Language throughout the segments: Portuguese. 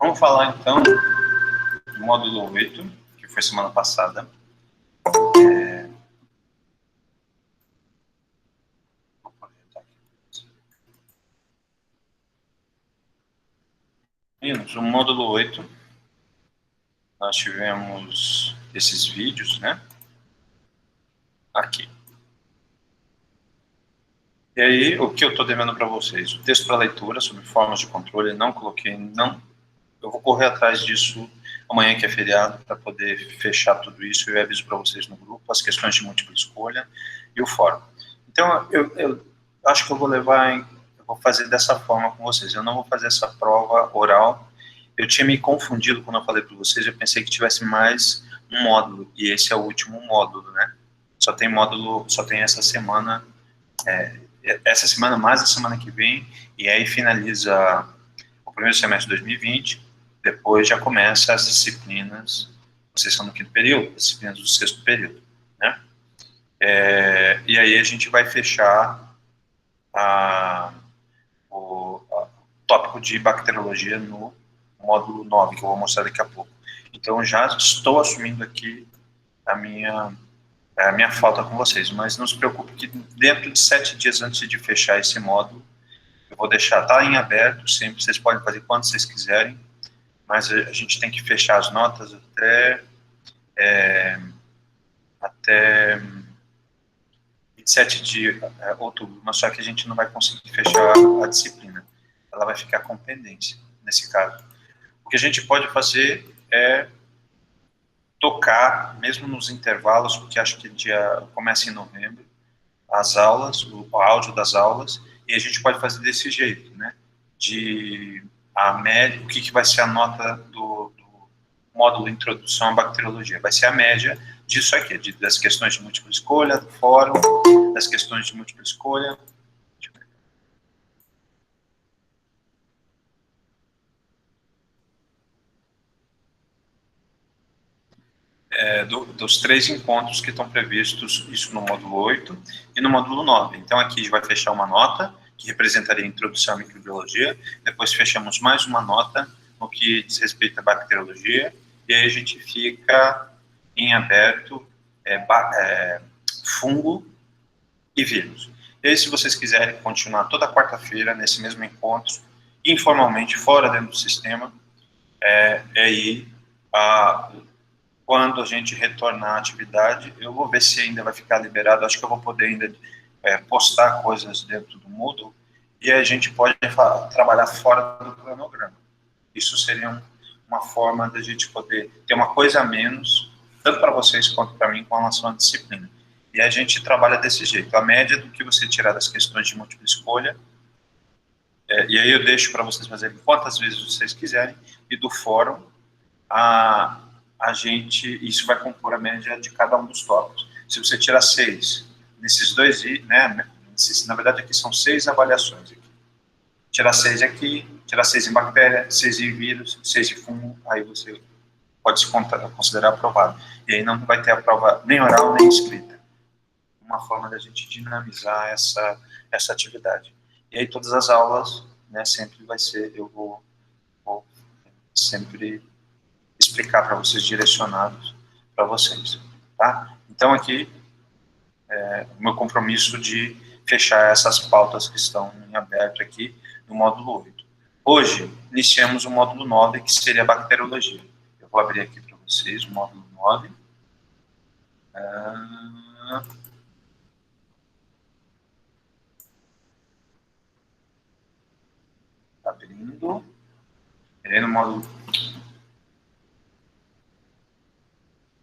Vamos falar, então, do módulo 8, que foi semana passada. Meninos, o módulo 8, nós tivemos esses vídeos, né? Aqui. E aí, o que eu estou devendo para vocês? O texto para leitura sobre formas de controle, não coloquei, não. Eu vou correr atrás disso amanhã, que é feriado, para poder fechar tudo isso. Eu aviso para vocês no grupo, as questões de múltipla escolha e o fórum. Então, eu acho que eu vou eu vou fazer dessa forma com vocês. Eu não vou fazer essa prova oral. Eu tinha me confundido quando eu falei para vocês, eu pensei que tivesse mais um módulo, e esse é o último módulo, né? Só tem módulo, só tem essa semana mais a semana que vem, e aí finaliza o primeiro semestre de 2020, depois já começa as disciplinas, vocês são no quinto período, as disciplinas do sexto período, né? E aí a gente vai fechar o tópico de bacteriologia no módulo 9, que eu vou mostrar daqui a pouco. Então já estou assumindo aqui a minha falta com vocês, mas não se preocupe que dentro de 7 dias antes de fechar esse módulo, eu vou deixar, tá em aberto sempre, vocês podem fazer quando vocês quiserem, mas a gente tem que fechar as notas até 27 de outubro, mas só que a gente não vai conseguir fechar a disciplina, ela vai ficar com pendência, nesse caso. O que a gente pode fazer é tocar, mesmo nos intervalos, porque acho que começa em novembro, as aulas, o áudio das aulas, e a gente pode fazer desse jeito, né? A média, o que vai ser a nota do módulo Introdução à Bacteriologia? Vai ser a média disso aqui, das questões de múltipla escolha, do fórum, das questões de múltipla escolha. Dos 3 encontros que estão previstos, isso no módulo 8 e no módulo 9. Então, aqui a gente vai fechar uma nota, que representaria a introdução à microbiologia, depois fechamos mais uma nota no que diz respeito à bacteriologia, e aí a gente fica em aberto fungo e vírus. E aí, se vocês quiserem continuar toda quarta-feira nesse mesmo encontro, informalmente, fora dentro do sistema, aí quando a gente retornar à atividade, eu vou ver se ainda vai ficar liberado, acho que eu vou poder ainda postar coisas dentro do Moodle, e a gente pode trabalhar fora do cronograma. Isso seria uma forma da gente poder ter uma coisa a menos, tanto para vocês quanto para mim, com relação à disciplina. E a gente trabalha desse jeito, a média do que você tirar das questões de múltipla escolha, e aí eu deixo para vocês fazerem quantas vezes vocês quiserem, e do fórum, isso vai compor a média de cada um dos tópicos. Se você tirar 6 nesses dois, né, na verdade aqui são 6 avaliações. Aqui. Tirar 6 aqui, tirar 6 em bactéria, 6 em vírus, 6 em fungo, aí você pode se considerar aprovado. E aí não vai ter a prova nem oral nem escrita. Uma forma da gente dinamizar essa atividade. E aí todas as aulas, né, sempre vai ser, eu vou sempre explicar para vocês, direcionados para vocês, tá? Então, aqui, o meu compromisso de fechar essas pautas que estão em aberto aqui no módulo 8. Hoje, iniciamos o módulo 9, que seria a bacteriologia. Eu vou abrir aqui para vocês o módulo 9. Abrindo. No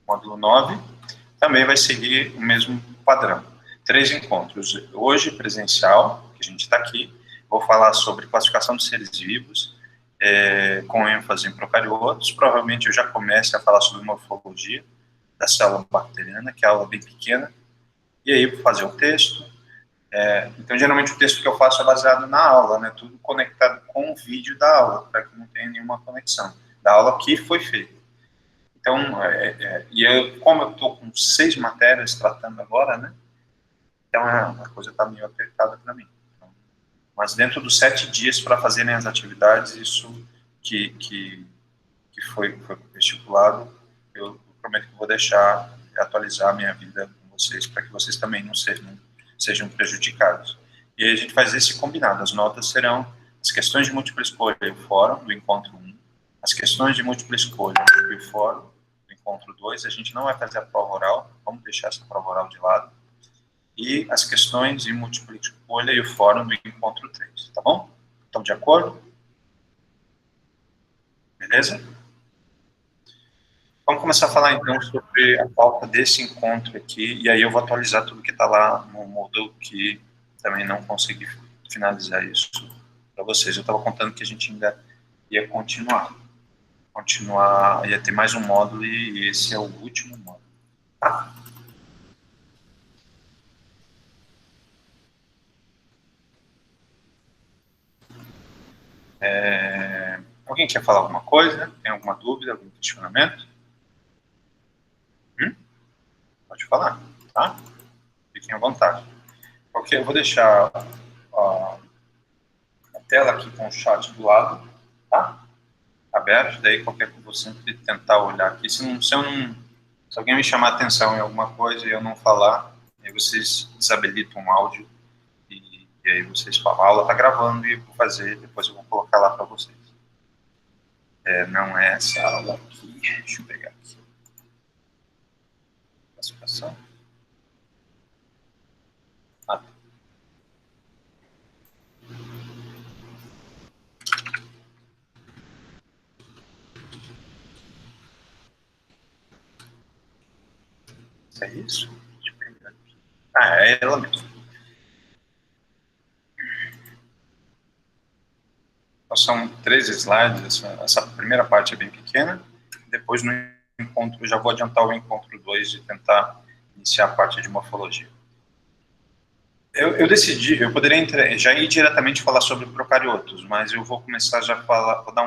módulo 9, também vai seguir o mesmo padrão. 3 encontros. Hoje, presencial, que a gente está aqui, vou falar sobre classificação dos seres vivos, com ênfase em procariotos. Provavelmente eu já comece a falar sobre morfologia da célula bacteriana, que é aula bem pequena, e aí vou fazer o texto. Então, geralmente o texto que eu faço é baseado na aula, né, tudo conectado com o vídeo da aula, para que não tenha nenhuma conexão da aula que foi feita. Então, como eu estou com 6 matérias tratando agora, né, então a coisa está meio apertada para mim. Mas dentro dos 7 dias para fazerem as atividades, isso que que foi estipulado, eu prometo que vou deixar atualizar a minha vida com vocês, para que vocês também não sejam prejudicados. E aí a gente faz esse combinado. As notas serão as questões de múltipla escolha e o fórum do encontro 1, as questões de múltipla escolha e o fórum do encontro 2. A gente não vai fazer a prova oral, vamos deixar essa prova oral de lado. E as questões de múltipla escolha e o fórum do encontro 3, tá bom? Estão de acordo? Beleza? Vamos começar a falar, então, sobre a pauta desse encontro aqui, e aí eu vou atualizar tudo que está lá no Moodle, que também não consegui finalizar isso para vocês. Eu estava contando que a gente ainda ia continuar, ia ter mais um módulo, e esse é o último módulo. Tá? Alguém quer falar alguma coisa? Tem alguma dúvida, algum questionamento? Pode falar, tá? Fiquem à vontade. Ok, eu vou deixar a tela aqui com o chat do lado, tá? Aberto, daí qualquer coisa eu vou sempre tentar olhar aqui. Se alguém me chamar a atenção em alguma coisa e eu não falar, aí vocês desabilitam o áudio e aí vocês falam. A aula está gravando e eu vou fazer, depois eu vou colocar lá para vocês. Não é essa aula aqui. Deixa eu pegar aqui. Classificação. Ah, tá. É isso? Deixa eu pegar aqui. É ela mesmo. Então, são 3 slides, essa primeira parte é bem pequena, depois no encontro, eu já vou adiantar o encontro 2 e tentar iniciar a parte de morfologia. Eu decidi, eu poderia já ir diretamente falar sobre procariotos, mas eu vou começar já a falar, vou dar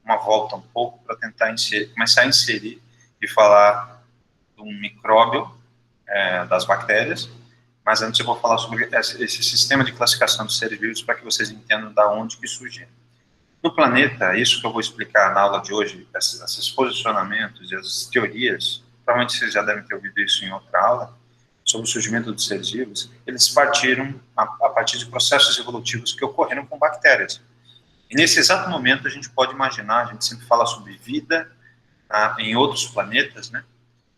uma volta um pouco para tentar começar a inserir e falar do micróbio, das bactérias, mas antes eu vou falar sobre esse sistema de classificação dos seres vivos para que vocês entendam da onde que surgiram. No planeta, isso que eu vou explicar na aula de hoje, esses posicionamentos e as teorias, provavelmente vocês já devem ter ouvido isso em outra aula, sobre o surgimento dos seres vivos, eles partiram a partir de processos evolutivos que ocorreram com bactérias. E nesse exato momento a gente pode imaginar, a gente sempre fala sobre vida em outros planetas, né?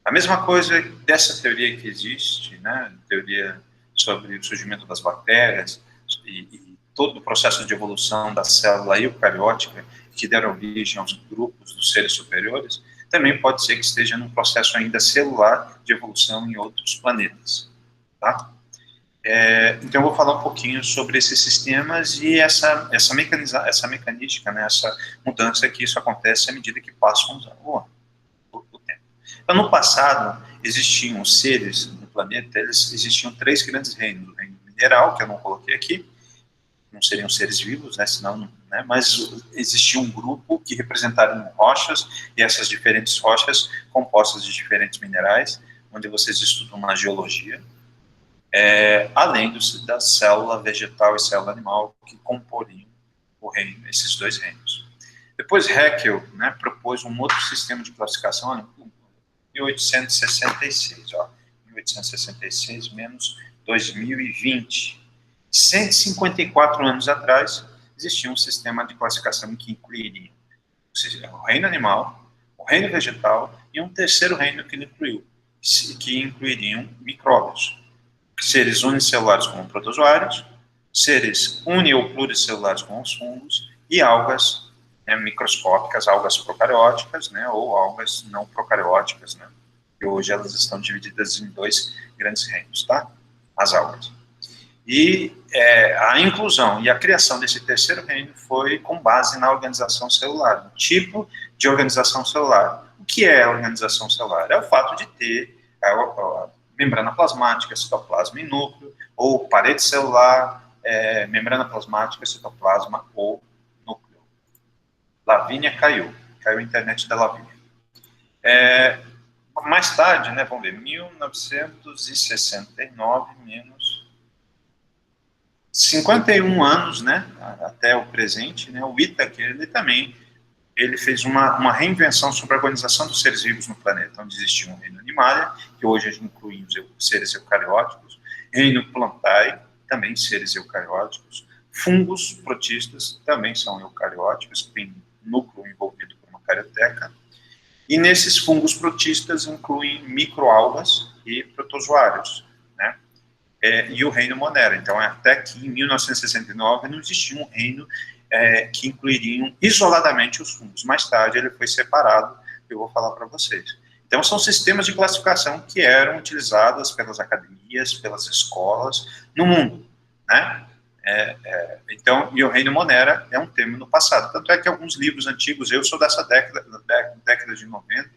A mesma coisa dessa teoria que existe, né? Teoria sobre o surgimento das bactérias e todo o processo de evolução da célula eucariótica que deram origem aos grupos dos seres superiores, também pode ser que esteja num processo ainda celular de evolução em outros planetas, tá? Então eu vou falar um pouquinho sobre esses sistemas e essa mecanística, né, essa mudança que isso acontece à medida que passa o tempo. Então, no passado, existiam seres no planeta, existiam 3 grandes reinos: o reino mineral, que eu não coloquei aqui, não seriam seres vivos, né, senão, né, mas existia um grupo que representaram rochas, e essas diferentes rochas compostas de diferentes minerais, onde vocês estudam na geologia, além da célula vegetal e célula animal que comporiam o reino, esses 2 reinos. Depois Haeckel, né, propôs um outro sistema de classificação em 1866, 1866 menos 2020. 154 anos atrás, existia um sistema de classificação que incluiria o reino animal, o reino vegetal e um terceiro reino que incluiriam micróbios. Seres unicelulares como protozoários, seres uni- ou pluricelulares como os fungos e algas, né, microscópicas, algas procarióticas, né, ou algas não procarióticas, né, e hoje elas estão divididas em 2 grandes reinos, tá? As algas. E a inclusão e a criação desse terceiro reino foi com base na organização celular, no tipo de organização celular. O que é a organização celular? É o fato de ter a membrana plasmática, citoplasma e núcleo, ou parede celular, membrana plasmática, citoplasma ou núcleo. Lavínia caiu a internet da Lavínia. Mais tarde, né, vamos ver, 1969 menos 51 anos, né, até o presente, né, o Whittaker, ele também ele fez uma reinvenção sobre a organização dos seres vivos no planeta, onde existia um reino animalia, que hoje a gente inclui os seres eucarióticos, reino plantae, também seres eucarióticos, fungos protistas, também são eucarióticos, que tem núcleo envolvido por uma carioteca, e nesses fungos protistas incluem microalgas e protozoários, né? E o reino Monera. Então, até que em 1969 não existia um reino que incluiriam isoladamente os fungos. Mais tarde ele foi separado, eu vou falar para vocês. Então, são sistemas de classificação que eram utilizados pelas academias, pelas escolas, no mundo, né? Então, e o reino Monera é um termo no passado. Tanto é que alguns livros antigos, eu sou dessa década de 90,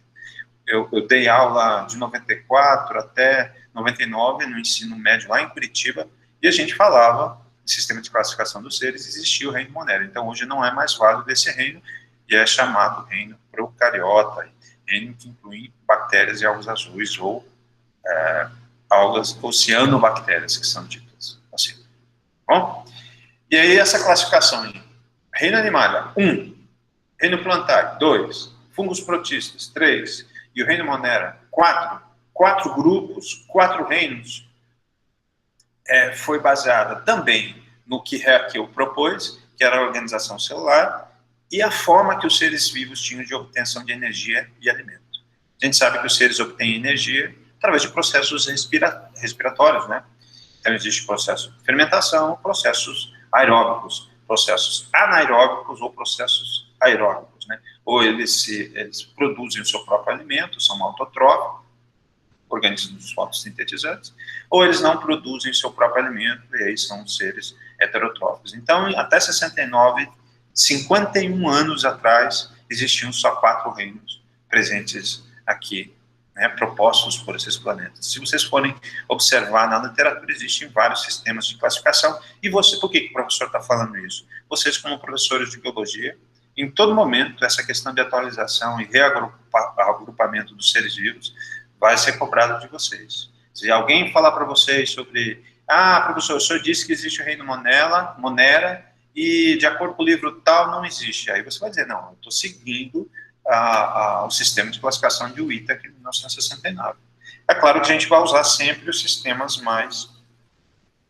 eu dei aula de 94 até 99 no ensino médio lá em Curitiba, e a gente falava de sistema de classificação dos seres, existia o reino Monera. Então, hoje não é mais válido esse reino, e é chamado reino procariota, reino que inclui bactérias e algas azuis, ou algas oceanobactérias, que são ditas assim. Bom? E aí essa classificação em reino animalia, 1, reino plantae, 2, fungos protistas, 3, e o reino Monera, 4 grupos, 4 reinos, foi baseada também no que Haeckel propôs, que era a organização celular, e a forma que os seres vivos tinham de obtenção de energia e alimento. A gente sabe que os seres obtêm energia através de processos respiratórios, né? Então, existe processo de fermentação, processos aeróbicos, processos anaeróbicos ou processos aeróbicos, né? Ou eles produzem o seu próprio alimento, são autotróficos, organismos fotossintetizantes, ou eles não produzem o seu próprio alimento, e aí são seres heterotróficos. Então, até 69, 51 anos atrás, existiam só 4 reinos presentes aqui, né, propostos por esses planetas. Se vocês forem observar na literatura, existem vários sistemas de classificação, e você, por que o professor está falando isso? Vocês, como professores de biologia, em todo momento, essa questão de atualização e reagrupamento dos seres vivos vai ser cobrado de vocês. Se alguém falar para vocês sobre, professor, o senhor disse que existe o reino Monera, e de acordo com o livro tal, não existe. Aí você vai dizer, não, eu estou seguindo o sistema de classificação de Whittaker em 1969. É claro que a gente vai usar sempre os sistemas mais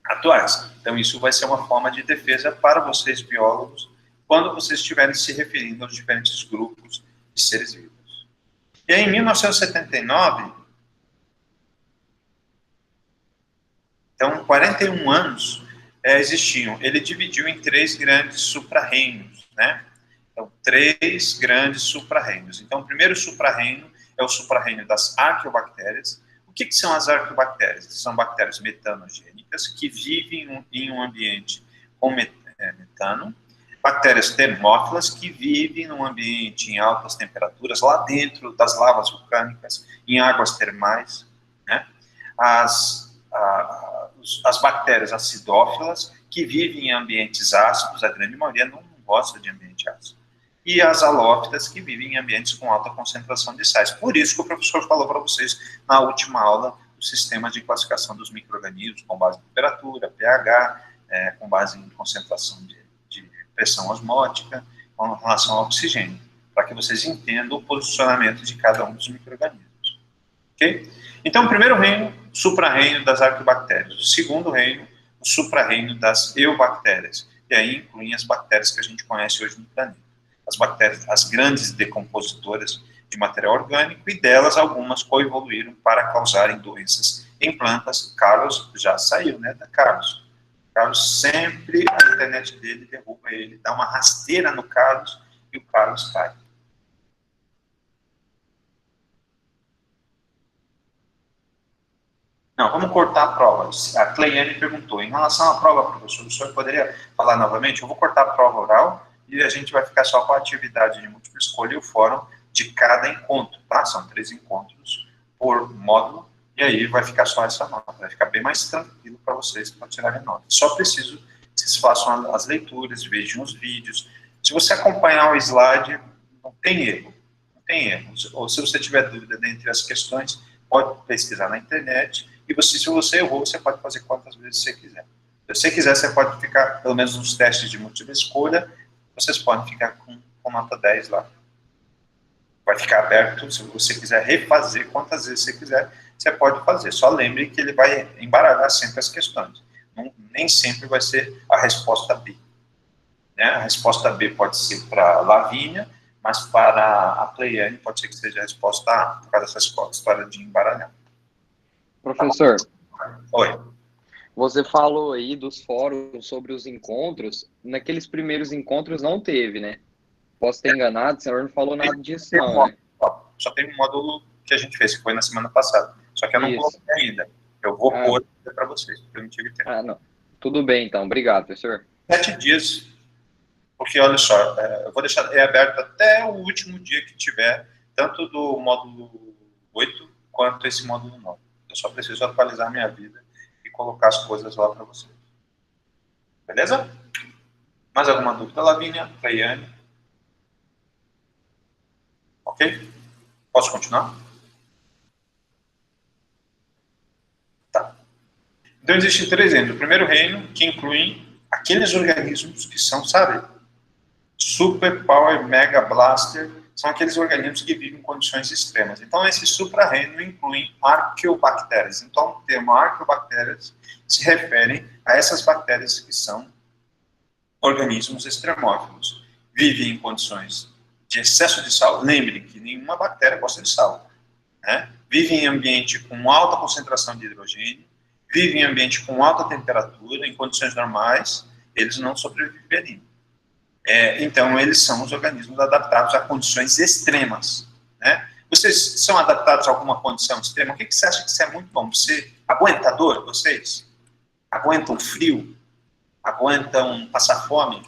atuais. Então, isso vai ser uma forma de defesa para vocês, biólogos, quando vocês estiverem se referindo aos diferentes grupos de seres vivos. E aí, em 1979, então, 41 anos existiam. Ele dividiu em 3 grandes supra-reinos, né? Então, 3 grandes supra-reinos. Então, o primeiro supra-reino é o supra-reino das arqueobactérias. O que são as arqueobactérias? São bactérias metanogênicas que vivem em um ambiente com metano. Bactérias termófilas que vivem num ambiente em altas temperaturas, lá dentro das lavas vulcânicas, em águas termais, né? As bactérias acidófilas, que vivem em ambientes ácidos, a grande maioria não gosta de ambiente ácido. E as halófitas, que vivem em ambientes com alta concentração de sais. Por isso que o professor falou para vocês na última aula do sistema de classificação dos micro-organismos, com base em temperatura, pH, com base em concentração de pressão osmótica, com relação ao oxigênio, para que vocês entendam o posicionamento de cada um dos micro-organismos. Ok? Então, o primeiro reino, supra-reino das arqueobactérias. O segundo reino, o supra-reino das eubactérias. E aí incluem as bactérias que a gente conhece hoje no planeta. As bactérias, as grandes decompositoras de material orgânico, e delas algumas coevoluíram para causarem doenças em plantas. Carlos já saiu, né, da Carlos. Carlos sempre, a internet dele derruba ele, dá uma rasteira no Carlos, e o Carlos cai. Não, vamos cortar a prova. A Cleiane perguntou, em relação à prova, professor, o senhor poderia falar novamente? Eu vou cortar a prova oral e a gente vai ficar só com a atividade de múltipla escolha e o fórum de cada encontro, tá? São 3 encontros por módulo, e aí vai ficar só essa nota. Vai ficar bem mais tranquilo para vocês para tirarem nota. Só preciso que vocês façam as leituras, vejam os vídeos. Se você acompanhar o slide, não tem erro. Não tem erro. Ou se você tiver dúvida dentre as questões, pode pesquisar na internet. E se você errou, você pode fazer quantas vezes você quiser. Se você quiser, você pode ficar, pelo menos nos testes de múltipla escolha, vocês podem ficar com nota 10 lá. vai ficar aberto, se você quiser refazer quantas vezes você quiser, você pode fazer. Só lembre que ele vai embaralhar sempre as questões. Nem sempre vai ser a resposta B. Né? A resposta B pode ser para Lavínia, mas para a Pleiane pode ser que seja a resposta A, por causa dessa história de embaralhar. Professor, oi. Você falou aí dos fóruns sobre os encontros. Naqueles primeiros encontros não teve, né? Posso ter enganado, o senhor não falou nada disso não, né? Só tem um módulo que a gente fez, que foi na semana passada. Só que eu não coloquei ainda. Eu vou pôr para vocês, porque eu não tive tempo. Não. Tudo bem, então. Obrigado, professor. 7 dias, porque olha só, eu vou deixar aberto até o último dia que tiver, tanto do módulo 8 quanto esse módulo 9. Eu só preciso atualizar minha vida e colocar as coisas lá para vocês. Beleza? Mais alguma dúvida, Lavínia? Pleiane? Ok? Posso continuar? Tá. Então, existem 3 reinos. O primeiro reino, que inclui aqueles organismos que são, sabe, Super Power Mega Blaster, são aqueles organismos que vivem em condições extremas. Então, esse supra-reino inclui arqueobactérias. Então, o termo arqueobactérias se refere a essas bactérias que são organismos extremófilos. Vivem em condições de excesso de sal. Lembre que nenhuma bactéria gosta de sal. Né? Vivem em ambiente com alta concentração de hidrogênio, vivem em ambiente com alta temperatura, em condições normais, eles não sobreviveriam. Então, eles são os organismos adaptados a condições extremas. Né? Vocês são adaptados a alguma condição extrema? O que você acha que isso é muito bom? Você aguenta dor, vocês? Aguentam frio? Aguentam passar fome?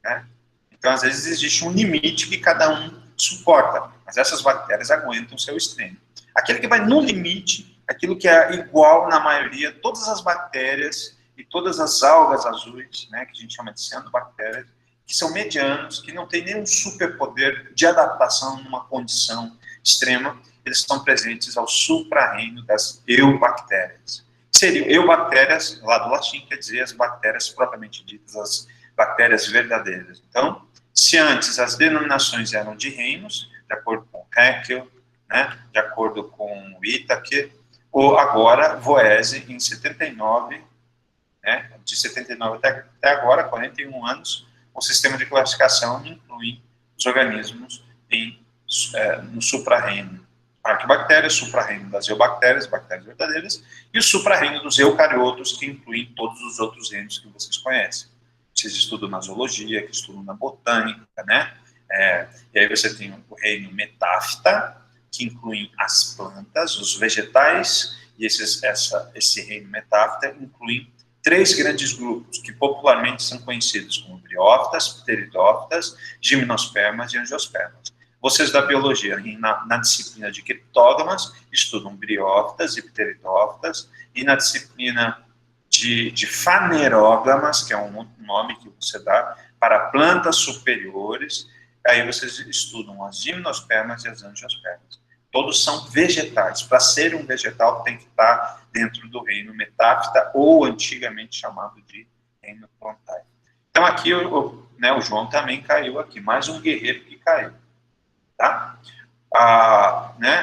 Né? Então, às vezes, existe um limite que cada um suporta, mas essas bactérias aguentam o seu extremo. Aquele que vai no limite, aquilo que é igual na maioria, todas as bactérias e todas as algas azuis, né, que a gente chama de cianobactérias, que são medianos, que não têm nenhum superpoder de adaptação numa condição extrema, eles estão presentes ao supra-reino das eubactérias. Seriam eubactérias, lá do latim, quer dizer as bactérias propriamente ditas, as bactérias verdadeiras. Então, se antes as denominações eram de reinos, de acordo com Haeckel, né, de acordo com Whittaker, ou agora Voese, em 79, né, de 79 até agora, 41 anos, o sistema de classificação inclui os organismos no supra-reino. Arquibactérias, supra-reino das eubactérias, bactérias verdadeiras, e o supra-reino dos eucariotos, que incluem todos os outros reinos que vocês conhecem. Vocês estudam na zoologia, que estudam na botânica, né? E aí você tem o reino metáfita, que inclui as plantas, os vegetais, e esse reino metáfita inclui 3 grandes grupos, que popularmente são conhecidos como briófitas, pteridófitas, gimnospermas e angiospermas. Vocês da biologia, na disciplina de criptógamas, estudam briófitas e pteridófitas, e na disciplina de fanerógamas, que é um nome que você dá para plantas superiores, aí vocês estudam as gimnospermas e as angiospermas. Todos são vegetais. Para ser um vegetal, tem que estar dentro do reino metáfita, ou antigamente chamado de reino plantae. Então, aqui, o João também caiu aqui. Mais um guerreiro que caiu. Tá?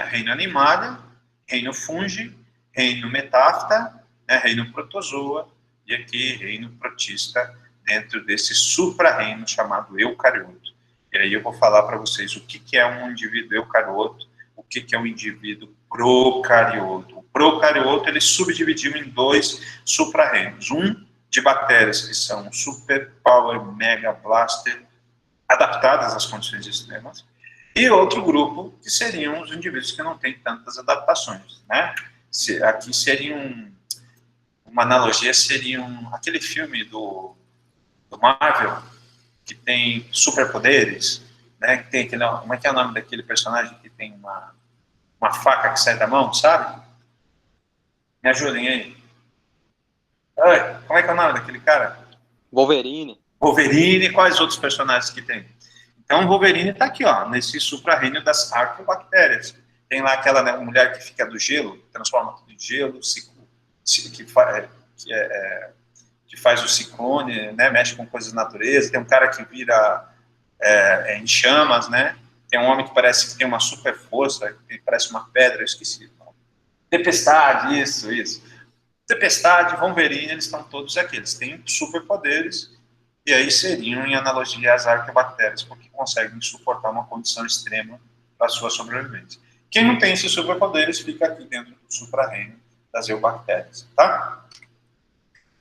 Reino animália, reino fungi, reino metáfita, né, reino protozoa, e aqui reino protista, dentro desse supra-reino chamado eucarioto. E aí eu vou falar para vocês o que é um indivíduo eucarioto, o que é um indivíduo procarioto. O procarioto, ele subdividiu em 2 supra-reinos. Um de bactérias que são super power mega blaster, adaptadas às condições extremas, e outro grupo que seriam os indivíduos que não têm tantas adaptações, né? Aqui seria uma analogia, seria aquele filme do Marvel, que tem superpoderes, né? Que tem aquele, como é que é o nome daquele personagem que tem uma faca que sai da mão, sabe? Me ajudem aí. Como é que é o nome daquele cara? Wolverine. Wolverine, quais outros personagens que tem? Então, o Wolverine está aqui, ó, nesse supra-reino das arqueobactérias. Tem lá aquela, né, mulher que fica do gelo, transforma tudo em gelo, que faz o ciclone, né, mexe com coisas da natureza. Tem um cara que vira em chamas, né? Tem um homem que parece que tem uma super força, que parece uma pedra, eu esqueci. Tempestade, isso. Tempestade, Wolverine, eles estão todos aqui. Eles têm superpoderes, e aí seriam, em analogia às arqueobactérias, porque conseguem suportar uma condição extrema para a sua sobrevivência. Quem não tem esses superpoderes fica aqui dentro do supra-reino das eubactérias, tá?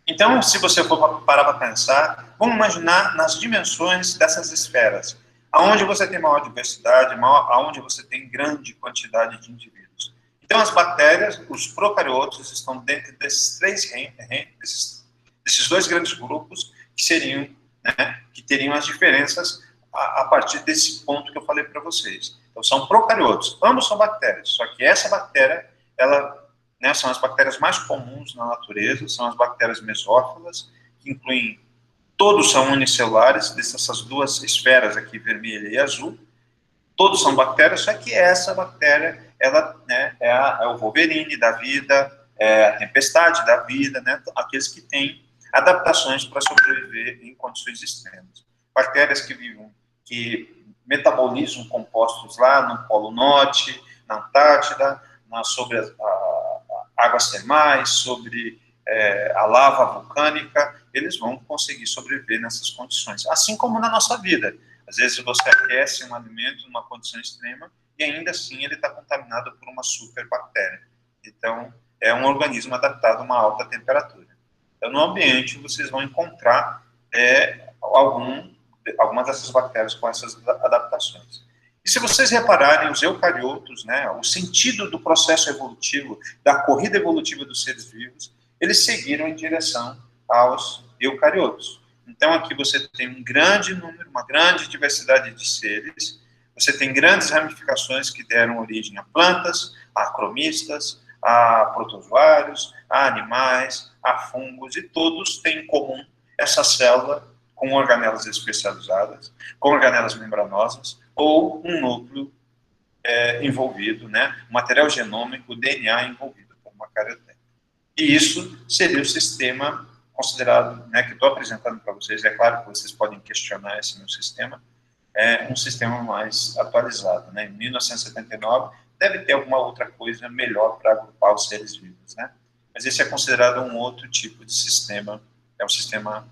Então, se você for parar para pensar, vamos imaginar nas dimensões dessas esferas, aonde você tem maior diversidade, aonde você tem grande quantidade de indivíduos. Então, as bactérias, os procariotos, estão dentro desses desses dois grandes grupos que seriam, né, que teriam as diferenças a partir desse ponto que eu falei para vocês. Então, são procariotos, ambos são bactérias, só que essa bactéria, ela, né, são as bactérias mais comuns na natureza, são as bactérias mesófilas, que incluem, todos são unicelulares, dessas duas esferas aqui, vermelha e azul, todos são bactérias, só que essa bactéria, ela, né, é o Wolverine da vida, é a tempestade da vida, né, aqueles que têm adaptações para sobreviver em condições extremas. Bactérias que metabolizam compostos lá no Polo Norte, na Antártida, sobre as águas termais, sobre a lava vulcânica, eles vão conseguir sobreviver nessas condições. Assim como na nossa vida. Às vezes você aquece um alimento numa condição extrema e ainda assim ele está contaminado por uma superbactéria. Então, é um organismo adaptado a uma alta temperatura. Então, no ambiente, vocês vão encontrar algumas dessas bactérias com essas adaptações. E se vocês repararem, os eucariotos, né, o sentido do processo evolutivo, da corrida evolutiva dos seres vivos, eles seguiram em direção aos eucariotos. Então, aqui você tem um grande número, uma grande diversidade de seres, você tem grandes ramificações que deram origem a plantas, a acromistas, a protozoários, a animais, a fungos, e todos têm em comum essa célula com organelas especializadas, com organelas membranosas, ou um núcleo envolvido, né, um material genômico, o DNA envolvido por uma carioteca. E isso seria o sistema considerado, né, que estou apresentando para vocês. É claro que vocês podem questionar esse meu sistema, é um sistema mais atualizado, né? Em 1979 deve ter alguma outra coisa melhor para agrupar os seres vivos, né? Mas esse é considerado um outro tipo de sistema, é um sistema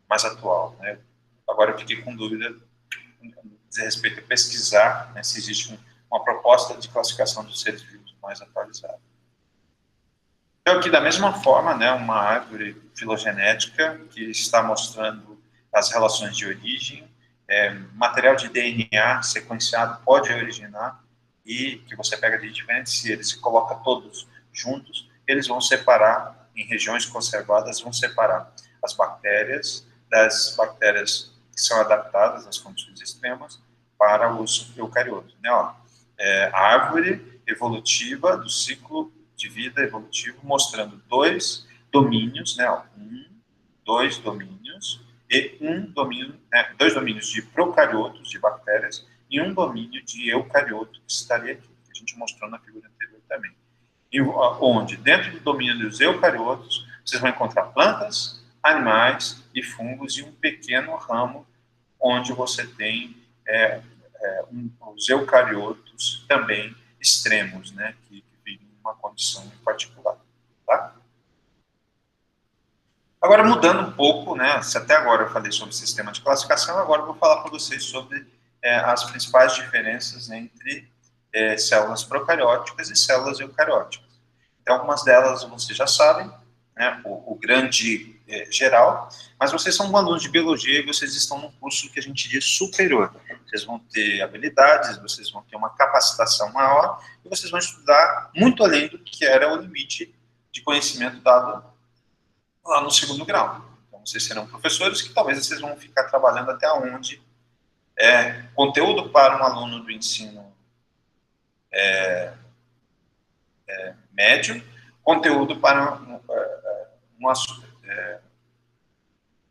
mais atual, né? Agora eu fiquei com dúvida diz respeito a pesquisar, né, se existe uma proposta de classificação dos seres vivos mais atualizada. Então, aqui, da mesma forma, né, uma árvore filogenética que está mostrando as relações de origem, material de DNA sequenciado pode originar, e que você pega de diferentes seres e coloca todos juntos, eles vão separar, em regiões conservadas, vão separar as bactérias das bactérias que são adaptadas às condições extremas para os eucariotos. Né? Árvore evolutiva do ciclo de vida evolutivo, mostrando dois domínios, né? Dois domínios, e dois domínios de procariotos, de bactérias, e um domínio de eucarioto, que estaria aqui, que a gente mostrou na figura anterior também. E onde, dentro do domínio dos eucariotos, vocês vão encontrar plantas, animais e fungos, e um pequeno ramo onde você tem os eucariotos também extremos, né, que vivem em uma condição em particular. Tá? Agora, mudando um pouco, né, se até agora eu falei sobre sistema de classificação, agora eu vou falar para vocês sobre as principais diferenças entre células procarióticas e células eucarióticas. Então, algumas delas vocês já sabem, né, o grande geral, mas vocês são alunos de biologia e vocês estão num curso que a gente diz superior. Vocês vão ter habilidades, vocês vão ter uma capacitação maior e vocês vão estudar muito além do que era o limite de conhecimento dado lá no segundo grau. Então, vocês serão professores que talvez vocês vão ficar trabalhando até onde conteúdo para um aluno do ensino médio, conteúdo para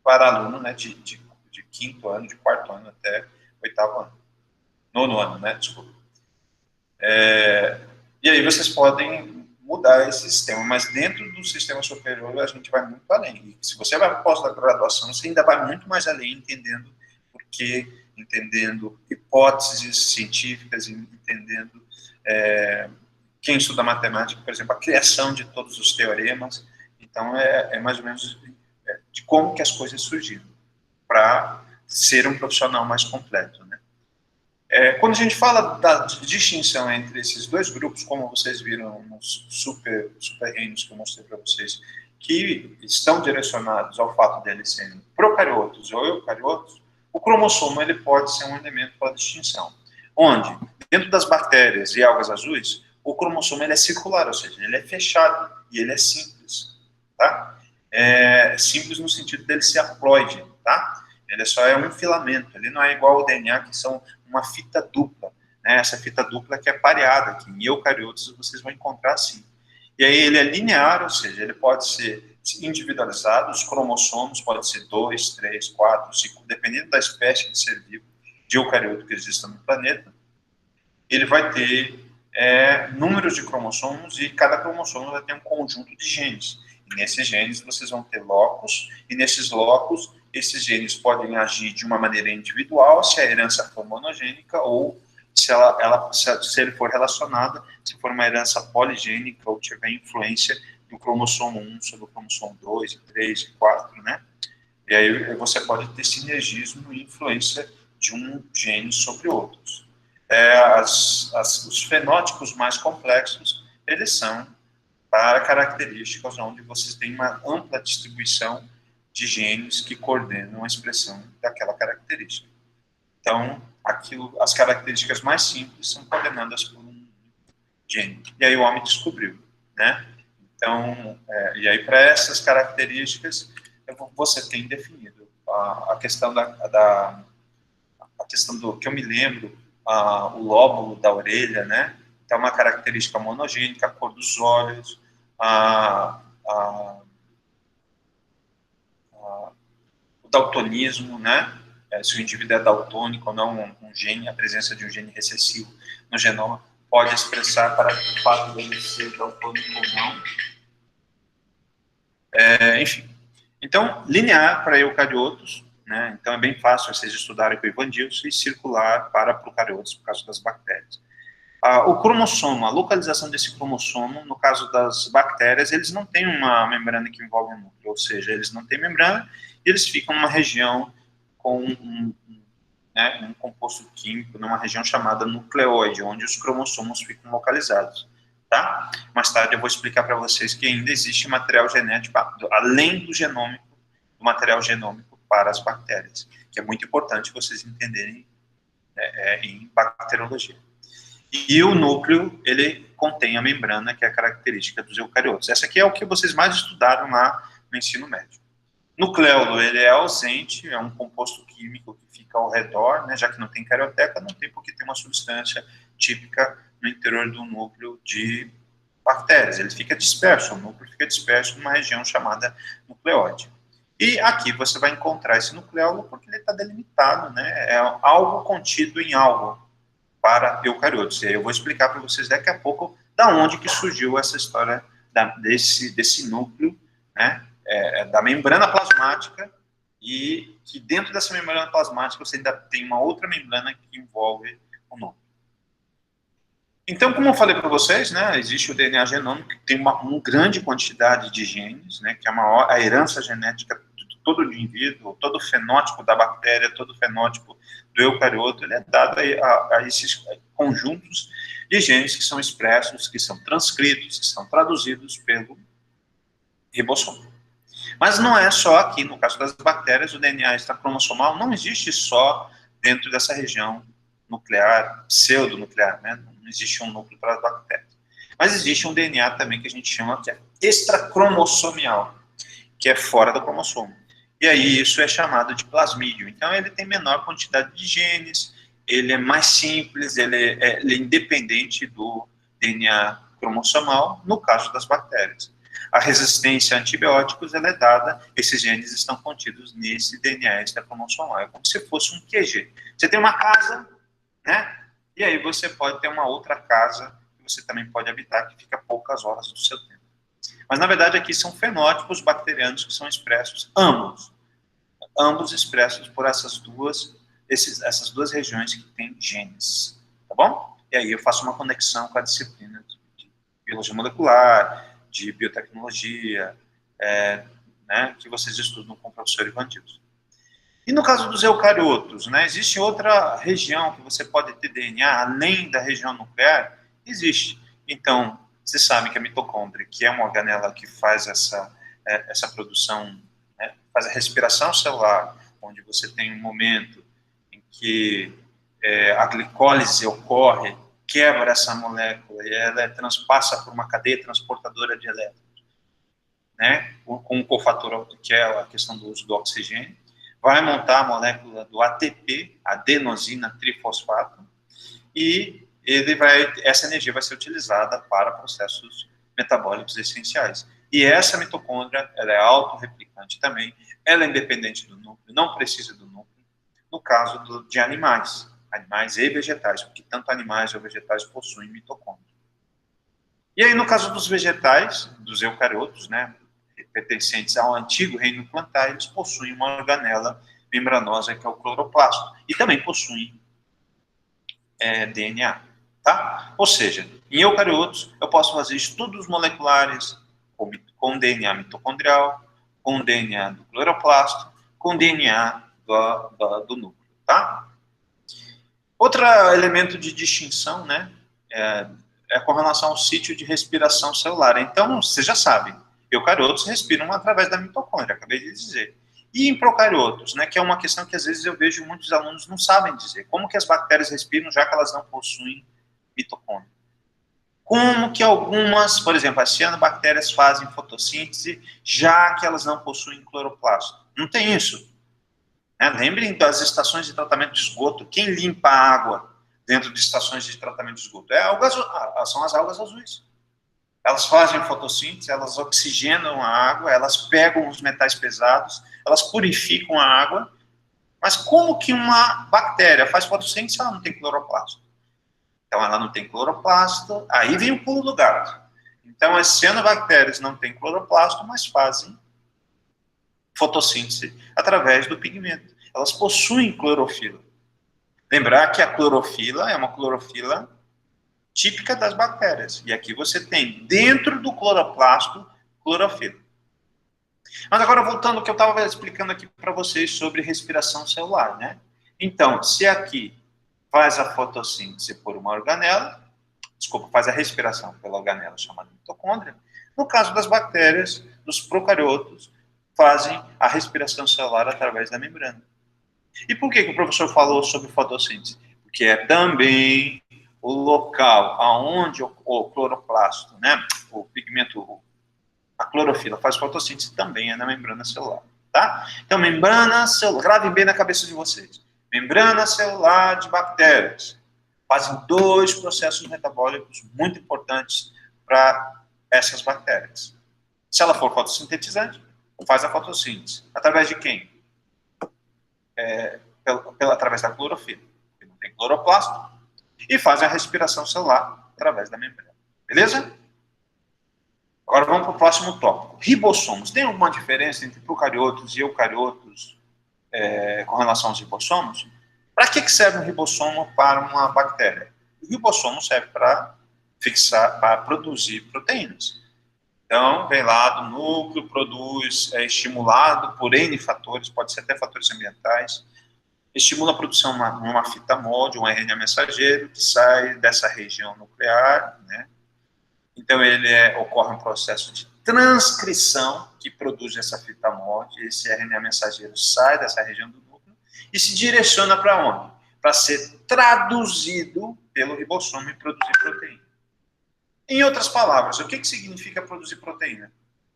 para aluno, né, de quinto ano, de quarto ano até oitavo ano. Nono ano, né, desculpa. E aí vocês podem mudar esse sistema, mas dentro do sistema superior a gente vai muito além. E se você vai para pós-graduação, você ainda vai muito mais além, entendendo porque entendendo hipóteses científicas, entendendo quem estuda matemática, por exemplo, a criação de todos os teoremas. Então, é mais ou menos de como que as coisas surgiram, para ser um profissional mais completo, né? Quando a gente fala da distinção entre esses dois grupos, como vocês viram nos super reinos que eu mostrei para vocês, que estão direcionados ao fato deles serem procariotos ou eucariotos, o cromossomo ele pode ser um elemento para a distinção. Onde, dentro das bactérias e algas azuis, o cromossomo ele é circular, ou seja, ele é fechado e ele é simples, tá? Simples no sentido dele ser haploide, tá? Ele só é um filamento, ele não é igual ao DNA, que são uma fita dupla, né? Essa fita dupla que é pareada, que em eucariotos vocês vão encontrar assim. E aí ele é linear, ou seja, ele pode ser individualizado, os cromossomos podem ser 2, 3, 4, 5, dependendo da espécie de ser vivo, de eucarioto que exista no planeta. Ele vai ter números de cromossomos e cada cromossomo vai ter um conjunto de genes. E nesses genes vocês vão ter locos, e nesses locos esses genes podem agir de uma maneira individual, se a herança for monogênica, ou se ele for relacionado, se for uma herança poligênica, ou tiver influência do cromossomo 1 sobre o cromossomo 2, 3 e 4, né? E aí você pode ter sinergismo e influência de um gene sobre outros. Os fenótipos mais complexos, eles são para características onde vocês têm uma ampla distribuição de genes que coordenam a expressão daquela característica. Então, as características mais simples são coordenadas por um gene. E aí o homem descobriu, né? Então, e aí para essas características, você tem definido a questão a questão do que eu me lembro, o lóbulo da orelha, né? Então, uma característica monogênica, a cor dos olhos, o daltonismo, né? Se o indivíduo é daltônico ou não, um gene, a presença de um gene recessivo no genoma pode expressar para o fato dele ser daltônico ou não. Enfim. Então, linear para eucariotos, né? Então é bem fácil vocês estudarem com o Ivan Dilson, e circular para procariotos, por causa das bactérias. O cromossomo, a localização desse cromossomo, no caso das bactérias, eles não têm uma membrana que envolve o núcleo, ou seja, eles não têm membrana, e eles ficam numa região com um composto químico, numa região chamada nucleóide, onde os cromossomos ficam localizados, tá? Mais tarde eu vou explicar para vocês que ainda existe material genético, além do genômico, do material genômico para as bactérias, que é muito importante vocês entenderem em bacteriologia. E o núcleo, ele contém a membrana, que é a característica dos eucariotos. Essa aqui é o que vocês mais estudaram lá no ensino médio. Nucleolo, ele é ausente, é um composto químico que fica ao redor, né, já que não tem carioteca, não tem porque tem uma substância típica no interior do núcleo de bactérias. Ele fica disperso, o núcleo fica disperso numa região chamada nucleóide. E aqui você vai encontrar esse nucleolo porque ele está delimitado, né, é algo contido em algo para eucariotos. E aí eu vou explicar para vocês daqui a pouco da onde que surgiu essa história desse núcleo, né, da membrana plasmática, e que dentro dessa membrana plasmática você ainda tem uma outra membrana que envolve o núcleo. Então, como eu falei para vocês, né, existe o DNA genômico, que tem uma grande quantidade de genes, né, que é a herança genética de todo o indivíduo, todo o fenótipo da bactéria, todo o fenótipo do eucarioto, ele é dado a esses conjuntos de genes que são expressos, que são transcritos, que são traduzidos pelo ribossomo. Mas não é só aqui, no caso das bactérias, o DNA extracromossomal não existe só dentro dessa região nuclear, pseudonuclear, né? Não existe um núcleo para as bactérias. Mas existe um DNA também que a gente chama que é extracromossomial, que é fora do cromossomo. E aí isso é chamado de plasmídio. Então ele tem menor quantidade de genes, ele é mais simples, ele é independente do DNA cromossomal, no caso das bactérias. A resistência a antibióticos ela é dada, esses genes estão contidos nesse DNA extracromossomal. É como se fosse um QG. Você tem uma casa, né? E aí você pode ter uma outra casa que você também pode habitar, que fica poucas horas do seu tempo. Mas, na verdade, aqui são fenótipos bacterianos que são expressos, ambos expressos por essas duas essas duas regiões que têm genes, tá bom? E aí eu faço uma conexão com a disciplina de biologia molecular, de biotecnologia, né, que vocês estudam com o professor Ivandilson. E no caso dos eucariotos, né, existe outra região que você pode ter DNA, além da região nuclear? Existe. Então, você sabe que a mitocôndria, que é uma organela que faz essa produção, né, faz a respiração celular, onde você tem um momento em que a glicólise ocorre, quebra essa molécula e ela passa por uma cadeia transportadora de elétrons, né, com o cofator, que é a questão do uso do oxigênio, vai montar a molécula do ATP, adenosina trifosfato, e essa energia vai ser utilizada para processos metabólicos essenciais. E essa mitocôndria, ela é autorreplicante também, ela é independente do núcleo, não precisa do núcleo, no caso de animais e vegetais, porque tanto animais ou vegetais possuem mitocôndria. E aí, no caso dos vegetais, dos eucariotos, né, pertencentes ao antigo reino plantar, eles possuem uma organela membranosa, que é o cloroplasto, e também possuem DNA, tá? Ou seja, em eucariotos, eu posso fazer estudos moleculares com DNA mitocondrial, com DNA do cloroplasto, com DNA do núcleo, tá? Outro elemento de distinção, né, é com relação ao sítio de respiração celular. Então, você já sabe, eucariotos respiram através da mitocôndria, acabei de dizer. E em procariotos, né, que é uma questão que às vezes eu vejo muitos alunos não sabem dizer. Como que as bactérias respiram, já que elas não possuem mitocôndria? Como que algumas, por exemplo, as cianobactérias fazem fotossíntese, já que elas não possuem cloroplasto? Não tem isso. Lembrem das estações de tratamento de esgoto. Quem limpa a água dentro de estações de tratamento de esgoto? São as algas azuis. Elas fazem fotossíntese, elas oxigenam a água, elas pegam os metais pesados, elas purificam a água. Mas como que uma bactéria faz fotossíntese se ela não tem cloroplasto? Então, ela não tem cloroplasto, aí vem o pulo do gato. Então, as cianobactérias não têm cloroplasto, mas fazem fotossíntese através do pigmento. Elas possuem clorofila. Lembrar que a clorofila é uma clorofila típica das bactérias. E aqui você tem, dentro do cloroplasto, clorofila. Mas agora, voltando ao que eu estava explicando aqui para vocês sobre respiração celular, né? Então, se aqui faz a fotossíntese por uma organela, faz a respiração pela organela chamada mitocôndria, no caso das bactérias, dos procariotos, fazem a respiração celular através da membrana. E por que o professor falou sobre fotossíntese? Porque é também o local aonde o cloroplasto, né, o pigmento, a clorofila faz fotossíntese, também é na membrana celular, tá? Então, membrana celular, gravem bem na cabeça de vocês. Membrana celular de bactérias fazem dois processos metabólicos muito importantes para essas bactérias. Se ela for fotossintetizante, faz a fotossíntese. Através de quem? Através da clorofila, que não tem cloroplasto, e faz a respiração celular através da membrana. Beleza? Agora vamos para o próximo tópico. Ribossomos. Tem alguma diferença entre procariotos e eucariotos com relação aos ribossomos? Para que serve um ribossomo para uma bactéria? O ribossomo serve para produzir proteínas. Então, vem lá do núcleo, produz, é estimulado por N fatores, pode ser até fatores ambientais, estimula a produção de uma fita MOL, de um RNA mensageiro, que sai dessa região nuclear, né? Então, ocorre um processo de transcrição que produz essa fita MOL, esse RNA mensageiro sai dessa região do núcleo e se direciona para onde? Para ser traduzido pelo ribossomo e produzir proteína. Em outras palavras, o que significa produzir proteína?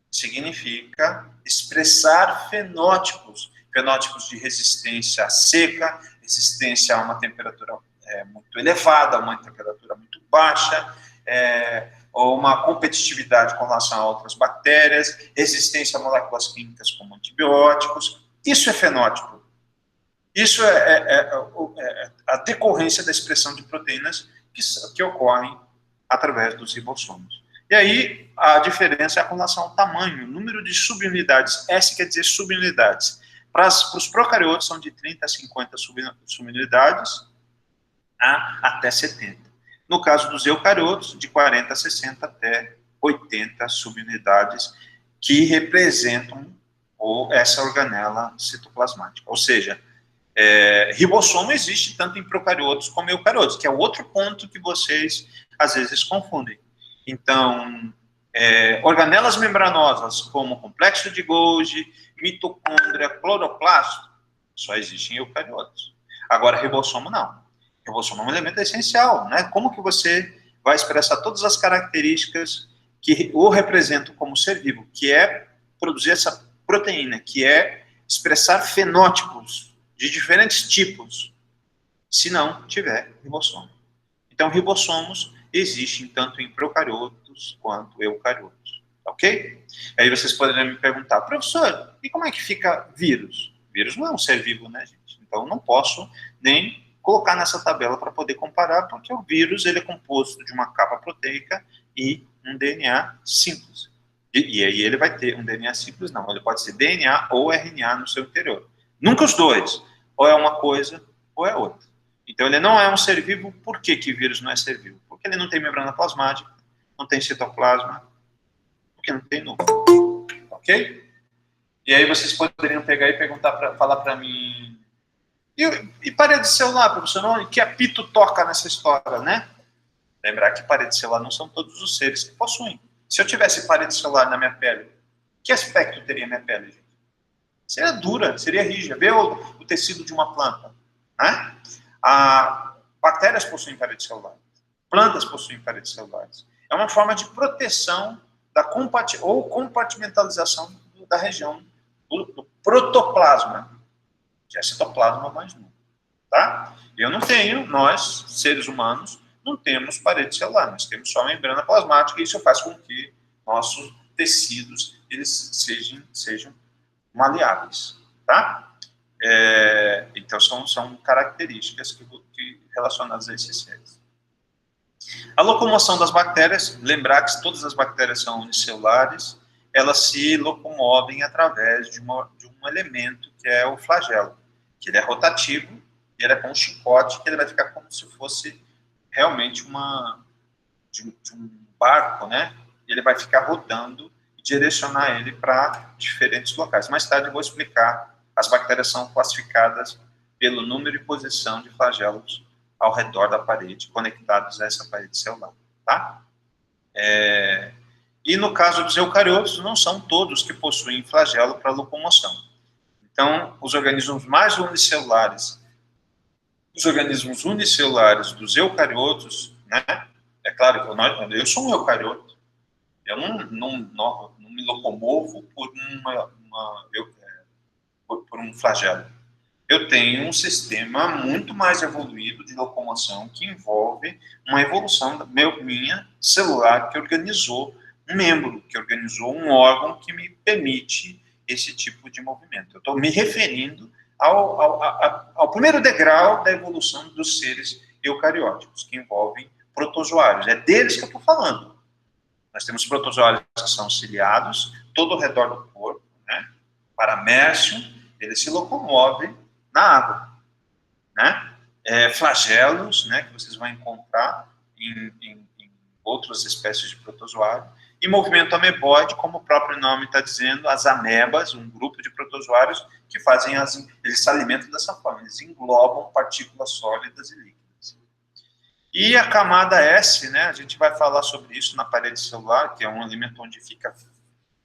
Significa expressar fenótipos de resistência à seca, resistência a uma temperatura muito elevada, a uma temperatura muito baixa, ou uma competitividade com relação a outras bactérias, resistência a moléculas químicas como antibióticos. Isso é fenótipo. Isso é a decorrência da expressão de proteínas que ocorrem através dos ribossomos. E aí, a diferença é com relação ao tamanho, número de subunidades. S quer dizer subunidades. Para os procariotos, são de 30 a 50 subunidades até 70. No caso dos eucariotos, de 40 a 60 até 80 subunidades que representam essa organela citoplasmática. Ou seja, ribossomo existe tanto em procariotos como em eucariotos, que é outro ponto que vocês às vezes confundem. Então, organelas membranosas como complexo de Golgi, mitocôndria, cloroplasto, só existem em eucariotos. Agora, ribossomo não. Ribossomo é um elemento essencial, né? Como que você vai expressar todas as características que o representam como ser vivo, que é produzir essa proteína, que é expressar fenótipos de diferentes tipos, se não tiver ribossomo. Então, ribossomos existem tanto em procariotos quanto eucariotos, ok? Aí vocês poderiam me perguntar, professor, e como é que fica vírus? Vírus não é um ser vivo, né, gente? Então, não posso nem colocar nessa tabela para poder comparar, porque o vírus ele é composto de uma capa proteica e um DNA simples. E aí ele vai ter um DNA simples, não, ele pode ser DNA ou RNA no seu interior. Nunca os dois, ou é uma coisa ou é outra. Então ele não é um ser vivo. Por que que vírus não é ser vivo? Porque ele não tem membrana plasmática, não tem citoplasma, porque não tem núcleo. Ok? E aí vocês poderiam pegar e falar para mim, e parede celular, professor, que apito toca nessa história, né? Lembrar que parede celular não são todos os seres que possuem. Se eu tivesse parede celular na minha pele, que aspecto teria minha pele, gente? Seria dura, seria rígida. Vê o tecido de uma planta, né? Bactérias possuem parede celular. Plantas possuem paredes celulares. É uma forma de proteção ou compartimentalização da região do protoplasma, que é citoplasma mais nu, tá? Nós, seres humanos, não temos parede celular, nós temos só membrana plasmática, e isso faz com que nossos tecidos eles sejam maleáveis, tá? Então, são características relacionadas a esses seres. A locomoção das bactérias, lembrar que todas as bactérias são unicelulares, elas se locomovem através de um elemento que é o flagelo, que ele é rotativo, e ele é com um chicote, que ele vai ficar como se fosse realmente de um barco, né? E ele vai ficar rodando e direcionar ele para diferentes locais. Mais tarde eu vou explicar. As bactérias são classificadas pelo número e posição de flagelos ao redor da parede, conectados a essa parede celular, tá? E no caso dos eucariotos, não são todos que possuem flagelo para locomoção. Então, os organismos unicelulares dos eucariotos, né? É claro que eu sou um eucarioto, eu não me locomovo por um flagelo. Eu tenho um sistema muito mais evoluído de locomoção que envolve uma evolução minha celular que organizou um membro, que organizou um órgão que me permite esse tipo de movimento. Eu estou me referindo ao primeiro degrau da evolução dos seres eucarióticos, que envolvem protozoários. É deles que eu estou falando. Nós temos protozoários que são ciliados, todo ao redor do corpo, né? Paramércio, ele se locomove na água, né? Flagelos, né, que vocês vão encontrar em outras espécies de protozoário, e movimento ameboide, como o próprio nome está dizendo, as amebas, um grupo de protozoários que eles se alimentam dessa forma, eles englobam partículas sólidas e líquidas. E a camada S, né, a gente vai falar sobre isso na parede celular, que é um elemento onde fica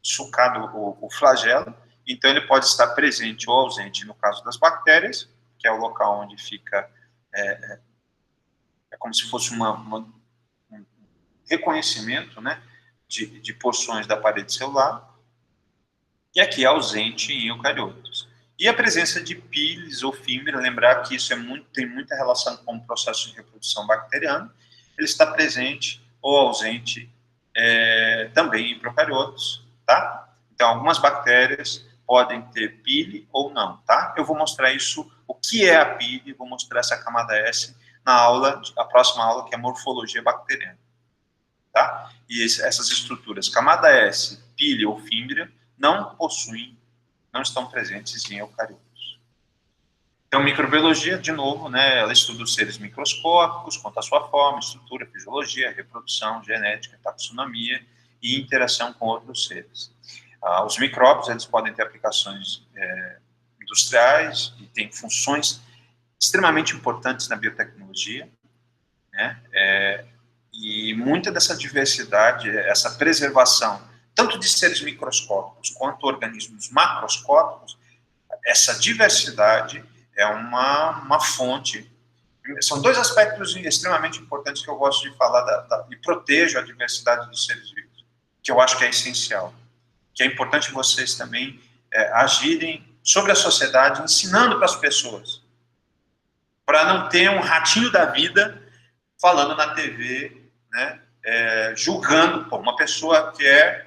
sucado o flagelo. Então, ele pode estar presente ou ausente no caso das bactérias, que é o local onde fica, como se fosse um reconhecimento, né, de porções da parede celular, e aqui é ausente em eucariotos. E a presença de pilis ou fímbria, lembrar que isso tem muita relação com o processo de reprodução bacteriana, ele está presente ou ausente também em procariotos, tá? Então, algumas bactérias podem ter pile ou não, tá? Eu vou mostrar isso, o que é a pile, vou mostrar essa camada S a próxima aula, que é morfologia bacteriana, tá? E essas estruturas, camada S, pile ou fímbria, não possuem não estão presentes em eucariotos. Então, microbiologia, de novo, né, ela estuda os seres microscópicos, quanto à sua forma, estrutura, fisiologia, reprodução, genética, taxonomia e interação com outros seres. Os micróbios, eles podem ter aplicações industriais e têm funções extremamente importantes na biotecnologia, né, e muita dessa diversidade, essa preservação, tanto de seres microscópicos quanto organismos macroscópicos, essa diversidade é uma fonte. São dois aspectos extremamente importantes que eu gosto de falar e protejo a diversidade dos seres vivos, que eu acho que é essencial, que é importante vocês também agirem sobre a sociedade, ensinando para as pessoas, para não ter um ratinho da vida falando na TV, né, julgando uma pessoa que é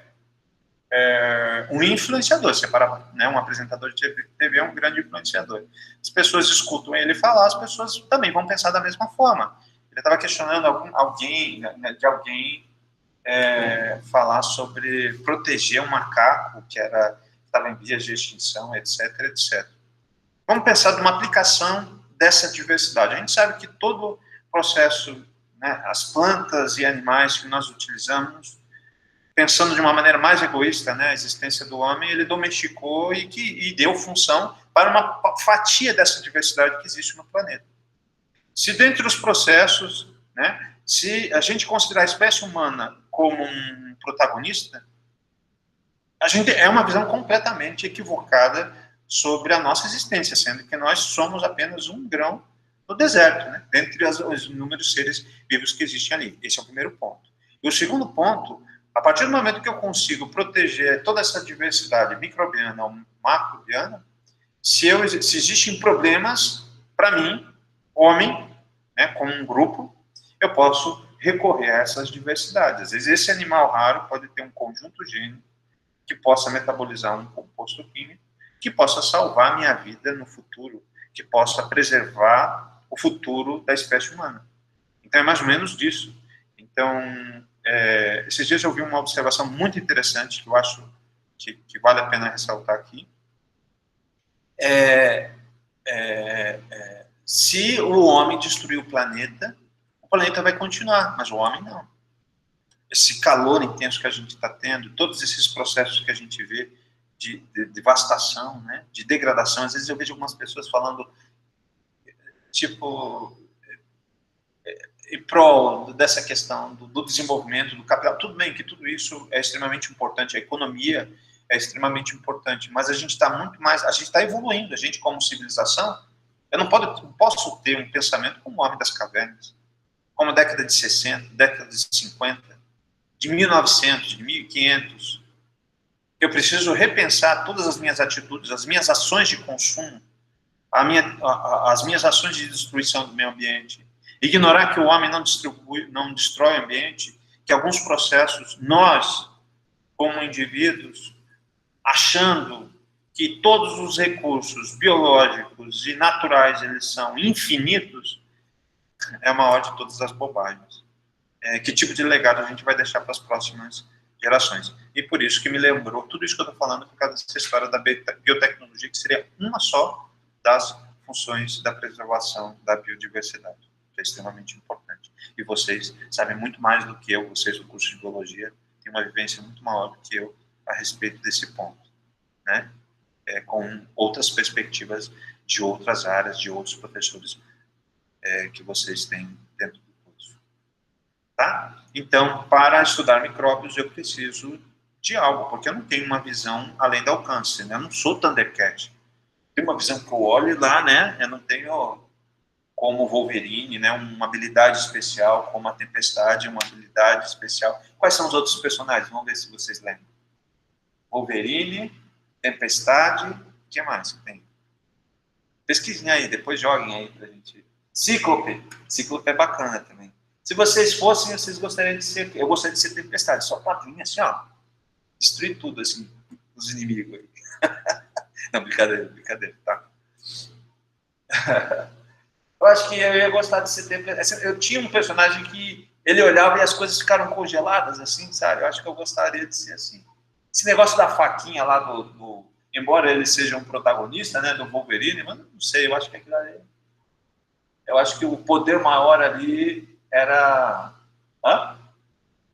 um influenciador. Você para, né, um apresentador de TV é um grande influenciador. As pessoas escutam ele falar, as pessoas também vão pensar da mesma forma. Ele estava questionando alguém falar sobre proteger um macaco que estava em vias de extinção, etc, etc. Vamos pensar de uma aplicação dessa diversidade. A gente sabe que todo processo, né, as plantas e animais que nós utilizamos, pensando de uma maneira mais egoísta, né, a existência do homem, ele domesticou e deu função para uma fatia dessa diversidade que existe no planeta. Se dentre os processos, né, se a gente considerar a espécie humana como um protagonista, a gente é uma visão completamente equivocada sobre a nossa existência, sendo que nós somos apenas um grão no deserto, né, dentre os inúmeros seres vivos que existem ali. Esse é o primeiro ponto. E o segundo ponto, a partir do momento que eu consigo proteger toda essa diversidade microbiana ou macrobiana, se existem problemas, para mim, homem, né, como um grupo, eu posso recorrer a essas diversidades. Às vezes esse animal raro pode ter um conjunto gênico que possa metabolizar um composto químico, que possa salvar a minha vida no futuro, que possa preservar o futuro da espécie humana. Então é mais ou menos disso. Então, esses dias eu vi uma observação muito interessante que eu acho que vale a pena ressaltar aqui. Se o homem destruir o planeta vai continuar, mas o homem não. Esse calor intenso que a gente está tendo, todos esses processos que a gente vê de devastação, né, de degradação, às vezes eu vejo algumas pessoas falando, tipo, em prol dessa questão do desenvolvimento, do capital. Tudo bem que tudo isso é extremamente importante, a economia é extremamente importante, mas a gente está muito mais, a gente está evoluindo, a gente como civilização, eu não posso ter um pensamento como o homem das cavernas, como a década de 60, década de 50, de 1900, de 1500. Eu preciso repensar todas as minhas atitudes, as minhas ações de consumo, as minhas ações de destruição do meio ambiente. Ignorar que o homem não destrói o ambiente, que alguns processos, nós, como indivíduos, achando que todos os recursos biológicos e naturais eles são infinitos, é a maior de todas as bobagens. Que tipo de legado a gente vai deixar para as próximas gerações? E por isso que me lembrou tudo isso que eu estou falando por causa dessa história da biotecnologia, que seria uma só das funções da preservação da biodiversidade, que é extremamente importante. E vocês sabem muito mais do que eu, vocês do curso de biologia, têm uma vivência muito maior do que eu a respeito desse ponto, né? Com outras perspectivas de outras áreas, de outros professores que vocês têm dentro do curso. Tá? Então, para estudar micróbios, eu preciso de algo, porque eu não tenho uma visão além do alcance, né? Eu não sou Thundercat. Tenho uma visão que eu olho lá, né? Eu não tenho como o Wolverine, né? Uma habilidade especial, como a Tempestade, uma habilidade especial. Quais são os outros personagens? Vamos ver se vocês lembram. Wolverine, Tempestade, o que mais que tem? Pesquisem aí, depois joguem aí pra gente. Cíclope. Cíclope é bacana também. Se vocês fossem, vocês gostariam de ser... Eu gostaria de ser Tempestade, só padrinho, assim, ó. Destruir tudo, assim, os inimigos aí. Não, brincadeira, tá? Eu acho que eu ia gostar de ser Tempestade. Eu tinha um personagem que ele olhava e as coisas ficaram congeladas, assim, sabe? Eu acho que eu gostaria de ser assim. Esse negócio da faquinha lá embora ele seja um protagonista, né, do Wolverine, mas não sei, eu acho que aquilo ali, eu acho que o poder maior ali era... Hã?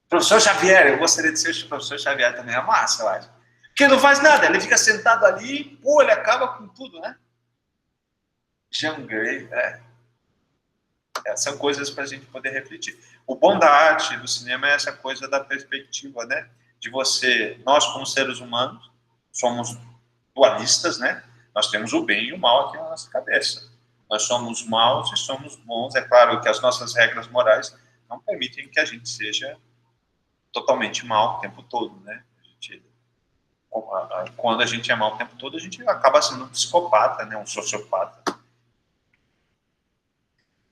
Professor Xavier, eu gostaria de ser o professor Xavier também, é massa, eu acho. Porque não faz nada, ele fica sentado ali, pô, ele acaba com tudo, né? Jean Grey, são coisas para a gente poder refletir. O bom da arte, do cinema, é essa coisa da perspectiva, né? De você, nós como seres humanos, somos dualistas, né? Nós temos o bem e o mal aqui na nossa cabeça. Nós somos maus e somos bons. É claro que as nossas regras morais não permitem que a gente seja totalmente mal o tempo todo, né? Quando a gente é mal o tempo todo, a gente acaba sendo um psicopata, né? Um sociopata.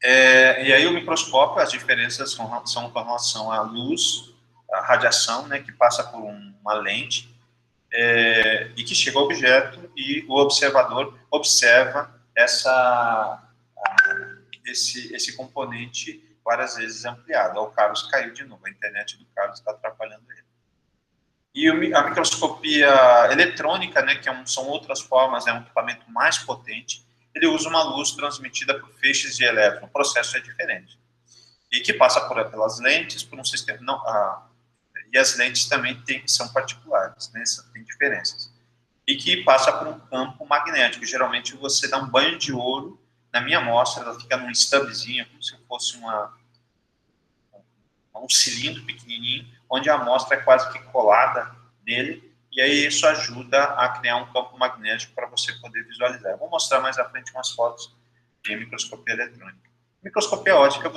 E aí o microscópio, as diferenças são com relação à luz, à radiação, né? Que passa por uma lente e que chega ao objeto e o observador observa esse componente várias vezes ampliado. O Carlos caiu de novo, a internet do Carlos está atrapalhando ele. E a microscopia eletrônica, né, são outras formas, é um equipamento mais potente, ele usa uma luz transmitida por feixes de elétron, o processo é diferente. E que passa pelas lentes, por um sistema... e as lentes também são particulares, né, tem diferenças. E que passa por um campo magnético. Geralmente você dá um banho de ouro na minha amostra, ela fica num stubzinho, como se fosse um cilindro pequenininho, onde a amostra é quase que colada nele, e aí isso ajuda a criar um campo magnético para você poder visualizar. Eu vou mostrar mais à frente umas fotos de microscopia eletrônica. Microscopia óptica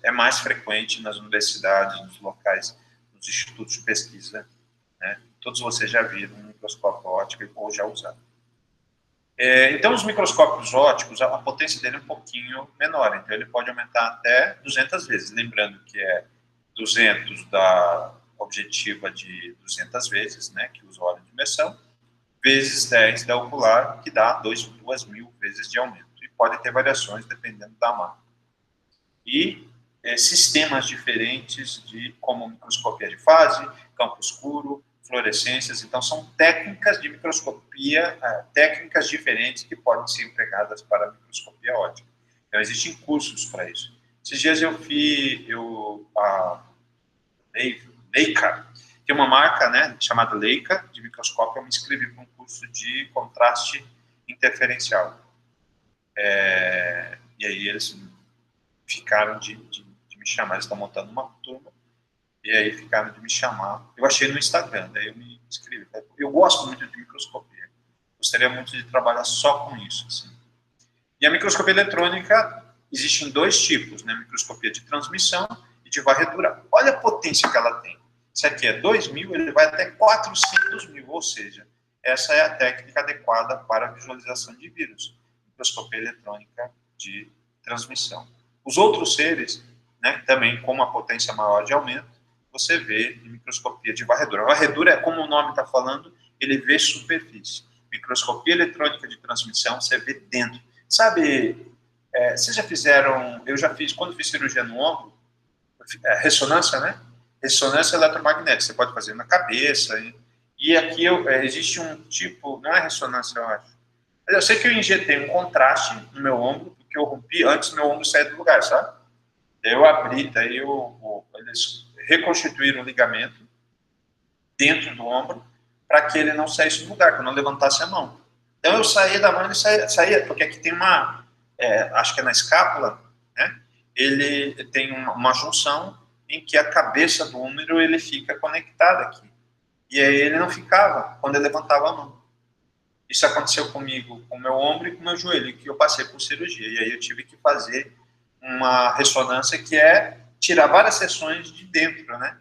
é mais frequente nas universidades, nos locais, nos institutos de pesquisa, né? Todos vocês já viram um microscópio óptico ou já usaram. Então, os microscópios ópticos, a potência dele é um pouquinho menor, então ele pode aumentar até 200 vezes, lembrando que é 200 da objetiva de 200 vezes, né, que usa hora de imersão, vezes 10 da ocular, que dá 2.000 vezes de aumento, e pode ter variações dependendo da marca. E sistemas diferentes como microscopia de fase, campo escuro, fluorescências, então são técnicas de microscopia, técnicas diferentes que podem ser empregadas para a microscopia óptica. Então, existem cursos para isso. Esses dias a Leica, tem uma marca, né, chamada Leica, de microscópio, eu me inscrevi para um curso de contraste interferencial. E aí eles ficaram de me chamar, eles estão montando uma turma, e aí ficaram de me chamar. Eu achei no Instagram, daí eu me inscrevi. Eu gosto muito de microscopia. Gostaria muito de trabalhar só com isso. Assim. E a microscopia eletrônica, existem dois tipos, né? Microscopia de transmissão e de varredura. Olha a potência que ela tem. Se aqui é 2.000, ele vai até 400.000, ou seja, essa é a técnica adequada para a visualização de vírus. Microscopia eletrônica de transmissão. Os outros seres, né, também com uma potência maior de aumento, você vê em microscopia de varredura. A varredura, como o nome está falando, ele vê superfície. Microscopia eletrônica de transmissão, você vê dentro. Sabe, vocês já fizeram, eu já fiz, quando fiz cirurgia no ombro, ressonância, né? Ressonância eletromagnética, você pode fazer na cabeça. E aqui existe um tipo, não é ressonância, eu acho. Eu sei que eu injetei um contraste no meu ombro, porque eu rompi antes meu ombro sair do lugar, sabe? Daí eu abri, daí eles reconstituíram o ligamento dentro do ombro para que ele não saísse do lugar, que eu não levantasse a mão. Então eu saía da mão e saía, porque aqui tem acho que é na escápula, né? Ele tem uma junção em que a cabeça do húmero ele fica conectada aqui. E aí ele não ficava quando eu levantava a mão. Isso aconteceu comigo, com o meu ombro e com o meu joelho, que eu passei por cirurgia. E aí eu tive que fazer uma ressonância que é tirar várias seções de dentro, né?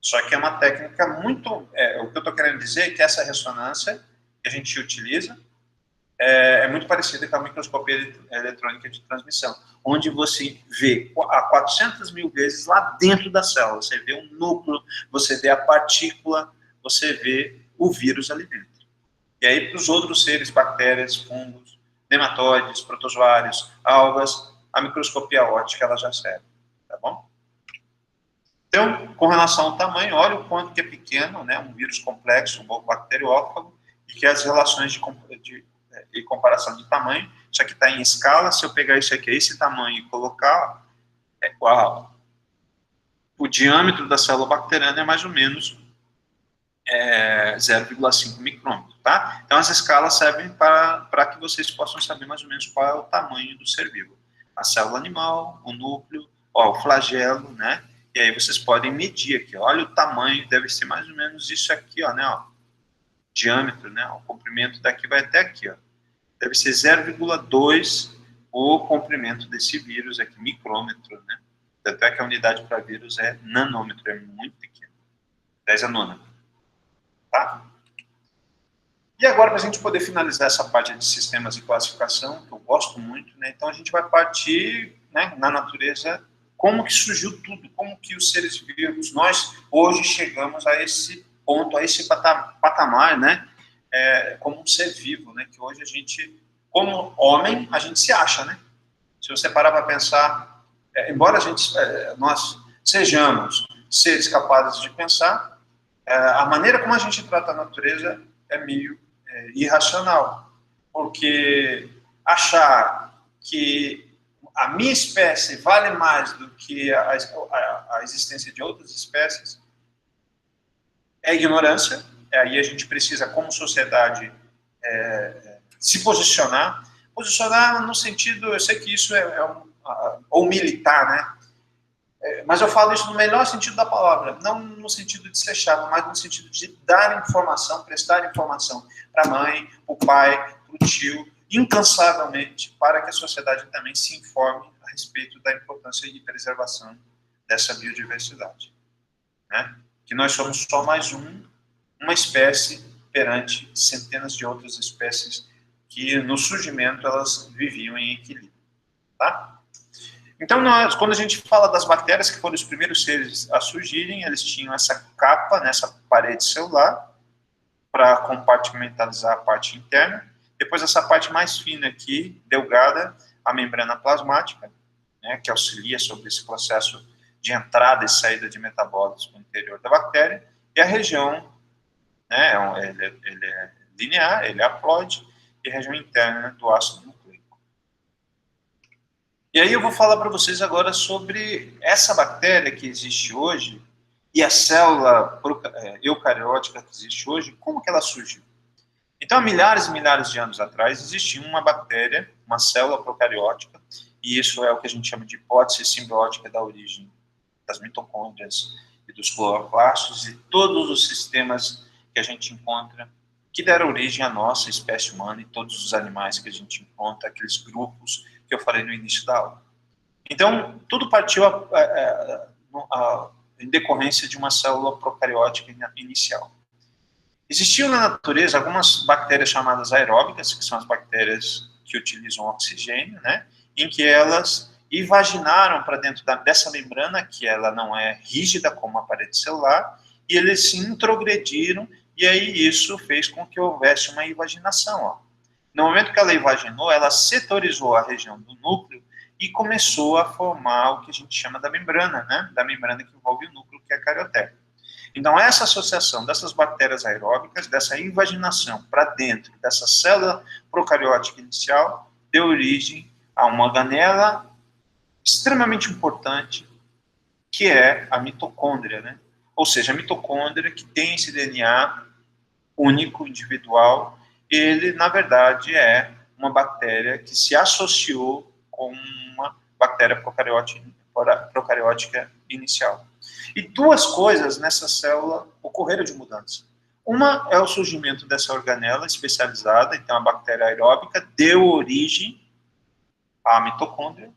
Só que é uma técnica muito... o que eu estou querendo dizer é que essa ressonância que a gente utiliza é muito parecida com a microscopia eletrônica de transmissão, onde você vê a 400.000 vezes lá dentro da célula. Você vê o núcleo, você vê a partícula, você vê o vírus ali dentro. E aí, para os outros seres, bactérias, fungos, nematóides, protozoários, algas, a microscopia óptica ela já serve, tá bom? Então, com relação ao tamanho, olha o quanto que é pequeno, né, um vírus complexo, um bacteriófago, e que as relações de comparação de tamanho, isso aqui está em escala, se eu pegar isso aqui, esse tamanho, e colocar, o diâmetro da célula bacteriana é mais ou menos 0,5 micrômetro, tá? Então, as escalas servem para que vocês possam saber mais ou menos qual é o tamanho do ser vivo. A célula animal, o núcleo, o flagelo, né? E aí vocês podem medir aqui, olha o tamanho, deve ser mais ou menos isso aqui, ó, né? Ó, diâmetro, né? O comprimento daqui vai até aqui, ó. Deve ser 0,2 o comprimento desse vírus aqui, micrômetro, né? Até que a unidade para vírus é nanômetro, é muito pequeno. 10 a nona. Tá? E agora, para a gente poder finalizar essa parte de sistemas de classificação, que eu gosto muito, né? Então a gente vai partir, né, na natureza, como que surgiu tudo, como que os seres vivos, nós hoje chegamos a esse ponto, a esse patamar, né, como um ser vivo, né, que hoje a gente, como homem, a gente se acha, né? Se você parar para pensar, embora nós sejamos seres capazes de pensar, a maneira como a gente trata a natureza é meio irracional, porque achar que a minha espécie vale mais do que a existência de outras espécies é ignorância. Aí a gente precisa, como sociedade, se posicionar no sentido, eu sei que isso ou militar, né? Mas eu falo isso no melhor sentido da palavra, não no sentido de ser chato, mas no sentido de dar informação, prestar informação para a mãe, para o pai, para o tio, incansavelmente, para que a sociedade também se informe a respeito da importância e preservação dessa biodiversidade, né? Que nós somos só mais uma espécie perante centenas de outras espécies que no surgimento elas viviam em equilíbrio, tá? Então, quando a gente fala das bactérias, que foram os primeiros seres a surgirem, eles tinham essa capa, nessa parede celular, para compartimentalizar a parte interna. Depois, essa parte mais fina aqui, delgada, a membrana plasmática, né, que auxilia sobre esse processo de entrada e saída de metabólitos para o interior da bactéria. E a região, né, ele é linear, ele é haploide, e a região interna do ácido nucleico. E aí eu vou falar para vocês agora sobre essa bactéria que existe hoje e a célula eucariótica que existe hoje, como que ela surgiu. Então, há milhares e milhares de anos atrás, existia uma bactéria, uma célula procariótica, e isso é o que a gente chama de hipótese simbiótica da origem das mitocôndrias e dos cloroplastos e todos os sistemas que a gente encontra que deram origem à nossa espécie humana e todos os animais que a gente encontra, aqueles grupos que eu falei no início da aula. Então, tudo partiu em decorrência de uma célula procariótica inicial. Existiam na natureza algumas bactérias chamadas aeróbicas, que são as bactérias que utilizam oxigênio, né, em que elas invaginaram para dentro dessa membrana, que ela não é rígida como a parede celular, e eles se introgrediram, e aí isso fez com que houvesse uma invaginação. Ó. No momento que ela invaginou, ela setorizou a região do núcleo e começou a formar o que a gente chama da membrana, né? Da membrana que envolve o núcleo, que é a carioteca. Então, essa associação dessas bactérias aeróbicas, dessa invaginação para dentro dessa célula procariótica inicial, deu origem a uma organela extremamente importante, que é a mitocôndria, né? Ou seja, a mitocôndria que tem esse DNA único, individual, ele, na verdade, é uma bactéria que se associou com uma bactéria procariótica inicial. E duas coisas nessa célula ocorreram de mudança. Uma é o surgimento dessa organela especializada, então a bactéria aeróbica deu origem à mitocôndria,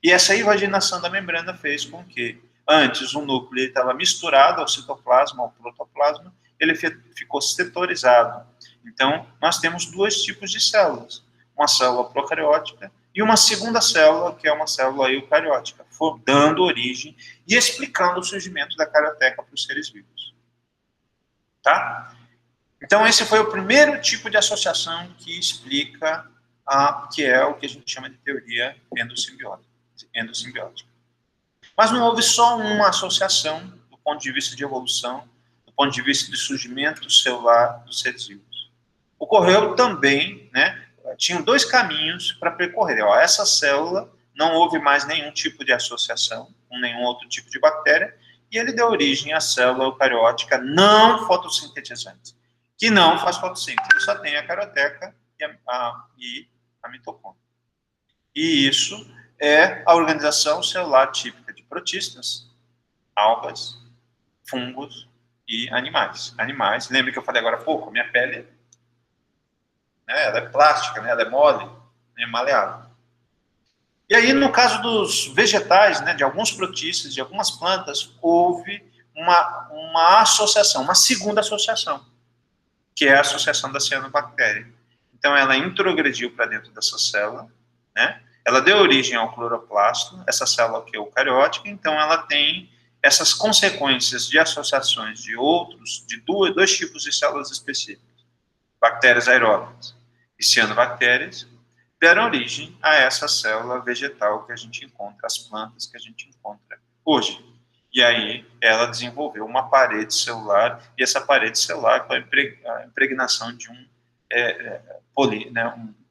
e essa invaginação da membrana fez com que, antes, o núcleo estava misturado ao citoplasma, ao protoplasma, ele ficou setorizado. Então, nós temos dois tipos de células, uma célula procariótica e uma segunda célula, que é uma célula eucariótica, dando origem e explicando o surgimento da carioteca para os seres vivos. Tá? Então, esse foi o primeiro tipo de associação que explica que é o que a gente chama de teoria endossimbiótica. Mas não houve só uma associação do ponto de vista de evolução, do ponto de vista de surgimento celular dos seres vivos. ocorreu também, né, tinham dois caminhos para percorrer. Ó, essa célula não houve mais nenhum tipo de associação com nenhum outro tipo de bactéria, e ele deu origem à célula eucariótica não fotossintetizante, que não faz fotossíntese, só tem a caroteca e a mitocôndria. E isso é a organização celular típica de protistas, algas, fungos e animais. Animais, lembra que eu falei agora há pouco, minha pele, né, ela é plástica, né, ela é mole, é maleável. E aí, no caso dos vegetais, né, de alguns protistas, de algumas plantas, houve uma associação, uma segunda associação, que é a associação da cianobactéria. Então, ela introgrediu para dentro dessa célula, né? Ela deu origem ao cloroplasto, essa célula que é eucariótica, então ela tem essas consequências de associações de dois tipos de células específicas, bactérias aeróbicas e cianobactérias, deram origem a essa célula vegetal que a gente encontra, as plantas que a gente encontra hoje. E aí ela desenvolveu uma parede celular, e essa parede celular com a impregnação de um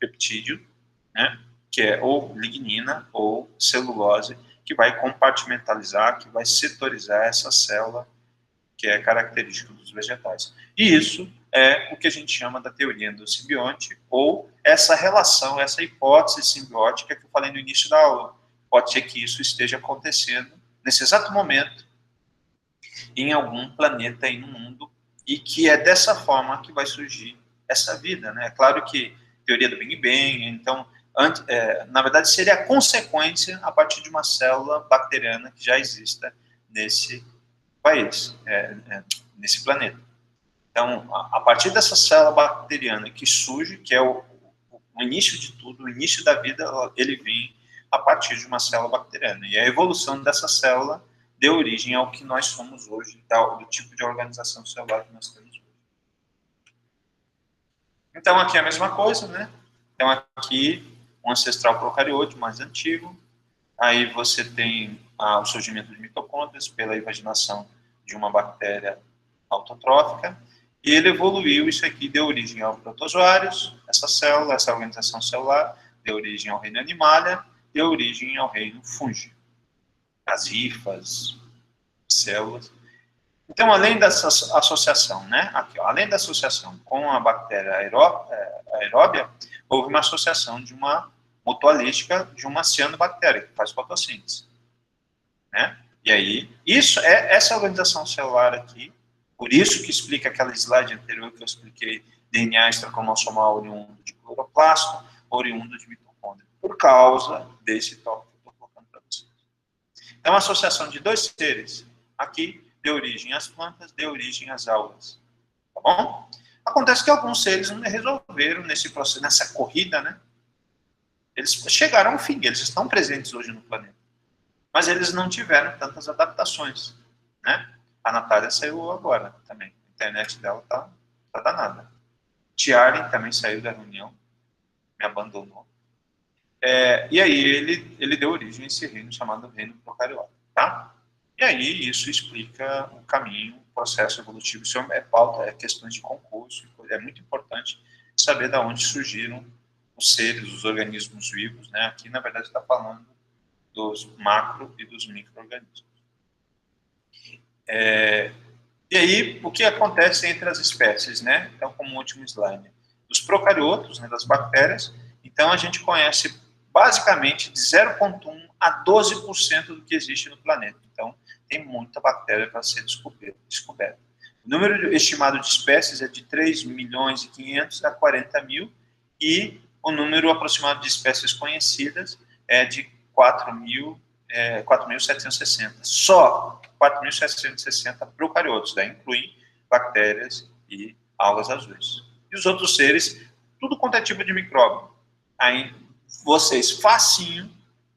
peptídeo, né, que é ou lignina ou celulose, que vai compartimentalizar, que vai setorizar essa célula que é característico dos vegetais. E isso é o que a gente chama da teoria endossimbiótica, ou essa relação, essa hipótese simbiótica que eu falei no início da aula. Pode ser que isso esteja acontecendo nesse exato momento em algum planeta aí no mundo, e que é dessa forma que vai surgir essa vida, né? É claro que teoria do Big Bang, então, na verdade, seria a consequência a partir de uma célula bacteriana que já exista nesse país, nesse planeta. Então, a partir dessa célula bacteriana que surge, que é o início de tudo, o início da vida, ele vem a partir de uma célula bacteriana. E a evolução dessa célula deu origem ao que nós somos hoje, do tipo de organização celular que nós temos hoje. Então, aqui é a mesma coisa, né? Então, aqui, um ancestral procariote mais antigo. Aí você tem o surgimento de mitocôndrias pela invaginação de uma bactéria autotrófica, e ele evoluiu, isso aqui deu origem aos protozoários, essa célula, essa organização celular, deu origem ao reino animalia, deu origem ao reino fúngico, as hifas, células. Então, além dessa associação, né, aqui, ó, além da associação com a bactéria aeróbia, houve uma associação de uma mutualística de uma cianobactéria, que faz fotossíntese, né? E aí, essa organização celular aqui, por isso que explica aquela slide anterior que eu expliquei, DNA extracromossomal oriundo de cloroplasto, oriundo de mitocôndria, por causa desse tópico que eu estou colocando para vocês. Então, a associação de dois seres, aqui, deu origem às plantas, deu origem às algas, tá bom? Acontece que alguns seres não resolveram nesse processo, nessa corrida, né? Eles chegaram ao fim, eles estão presentes hoje no planeta, mas eles não tiveram tantas adaptações, né? A Natália saiu agora também, a internet dela tá danada. Tiaren também saiu da reunião, me abandonou. E aí ele deu origem a esse reino chamado reino procariota, tá? E aí isso explica o caminho, o processo evolutivo. Isso é pauta, é questões de concurso, é muito importante saber de onde surgiram os seres, os organismos vivos, né? Aqui, na verdade, está falando dos macro e dos micro-organismos. E aí, o que acontece entre as espécies, né? Então, como último slide, dos procariotos, né, das bactérias, então a gente conhece basicamente de 0,1 a 12% do que existe no planeta. Então, tem muita bactéria para ser descoberta. O número estimado de espécies é de 3 milhões e 500 a 40 mil, e o número aproximado de espécies conhecidas é de 4.760. Só 4.760 procariotos, daí incluem bactérias e algas azuis. E os outros seres, tudo quanto é tipo de micróbio. Aí vocês, facinho, de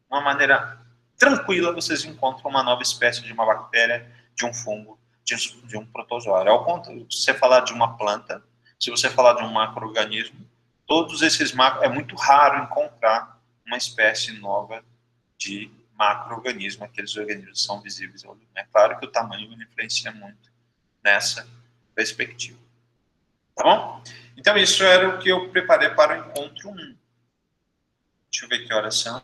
uma maneira tranquila, vocês encontram uma nova espécie de uma bactéria, de um fungo, de um protozoário. Ao contrário, se você falar de uma planta, se você falar de um macro-organismo, todos esses é muito raro encontrar uma espécie nova de macro-organismo, aqueles organismos são visíveis ao olho. É claro que o tamanho influencia muito nessa perspectiva. Tá bom? Então, isso era o que eu preparei para o encontro 1. Deixa eu ver que horas são.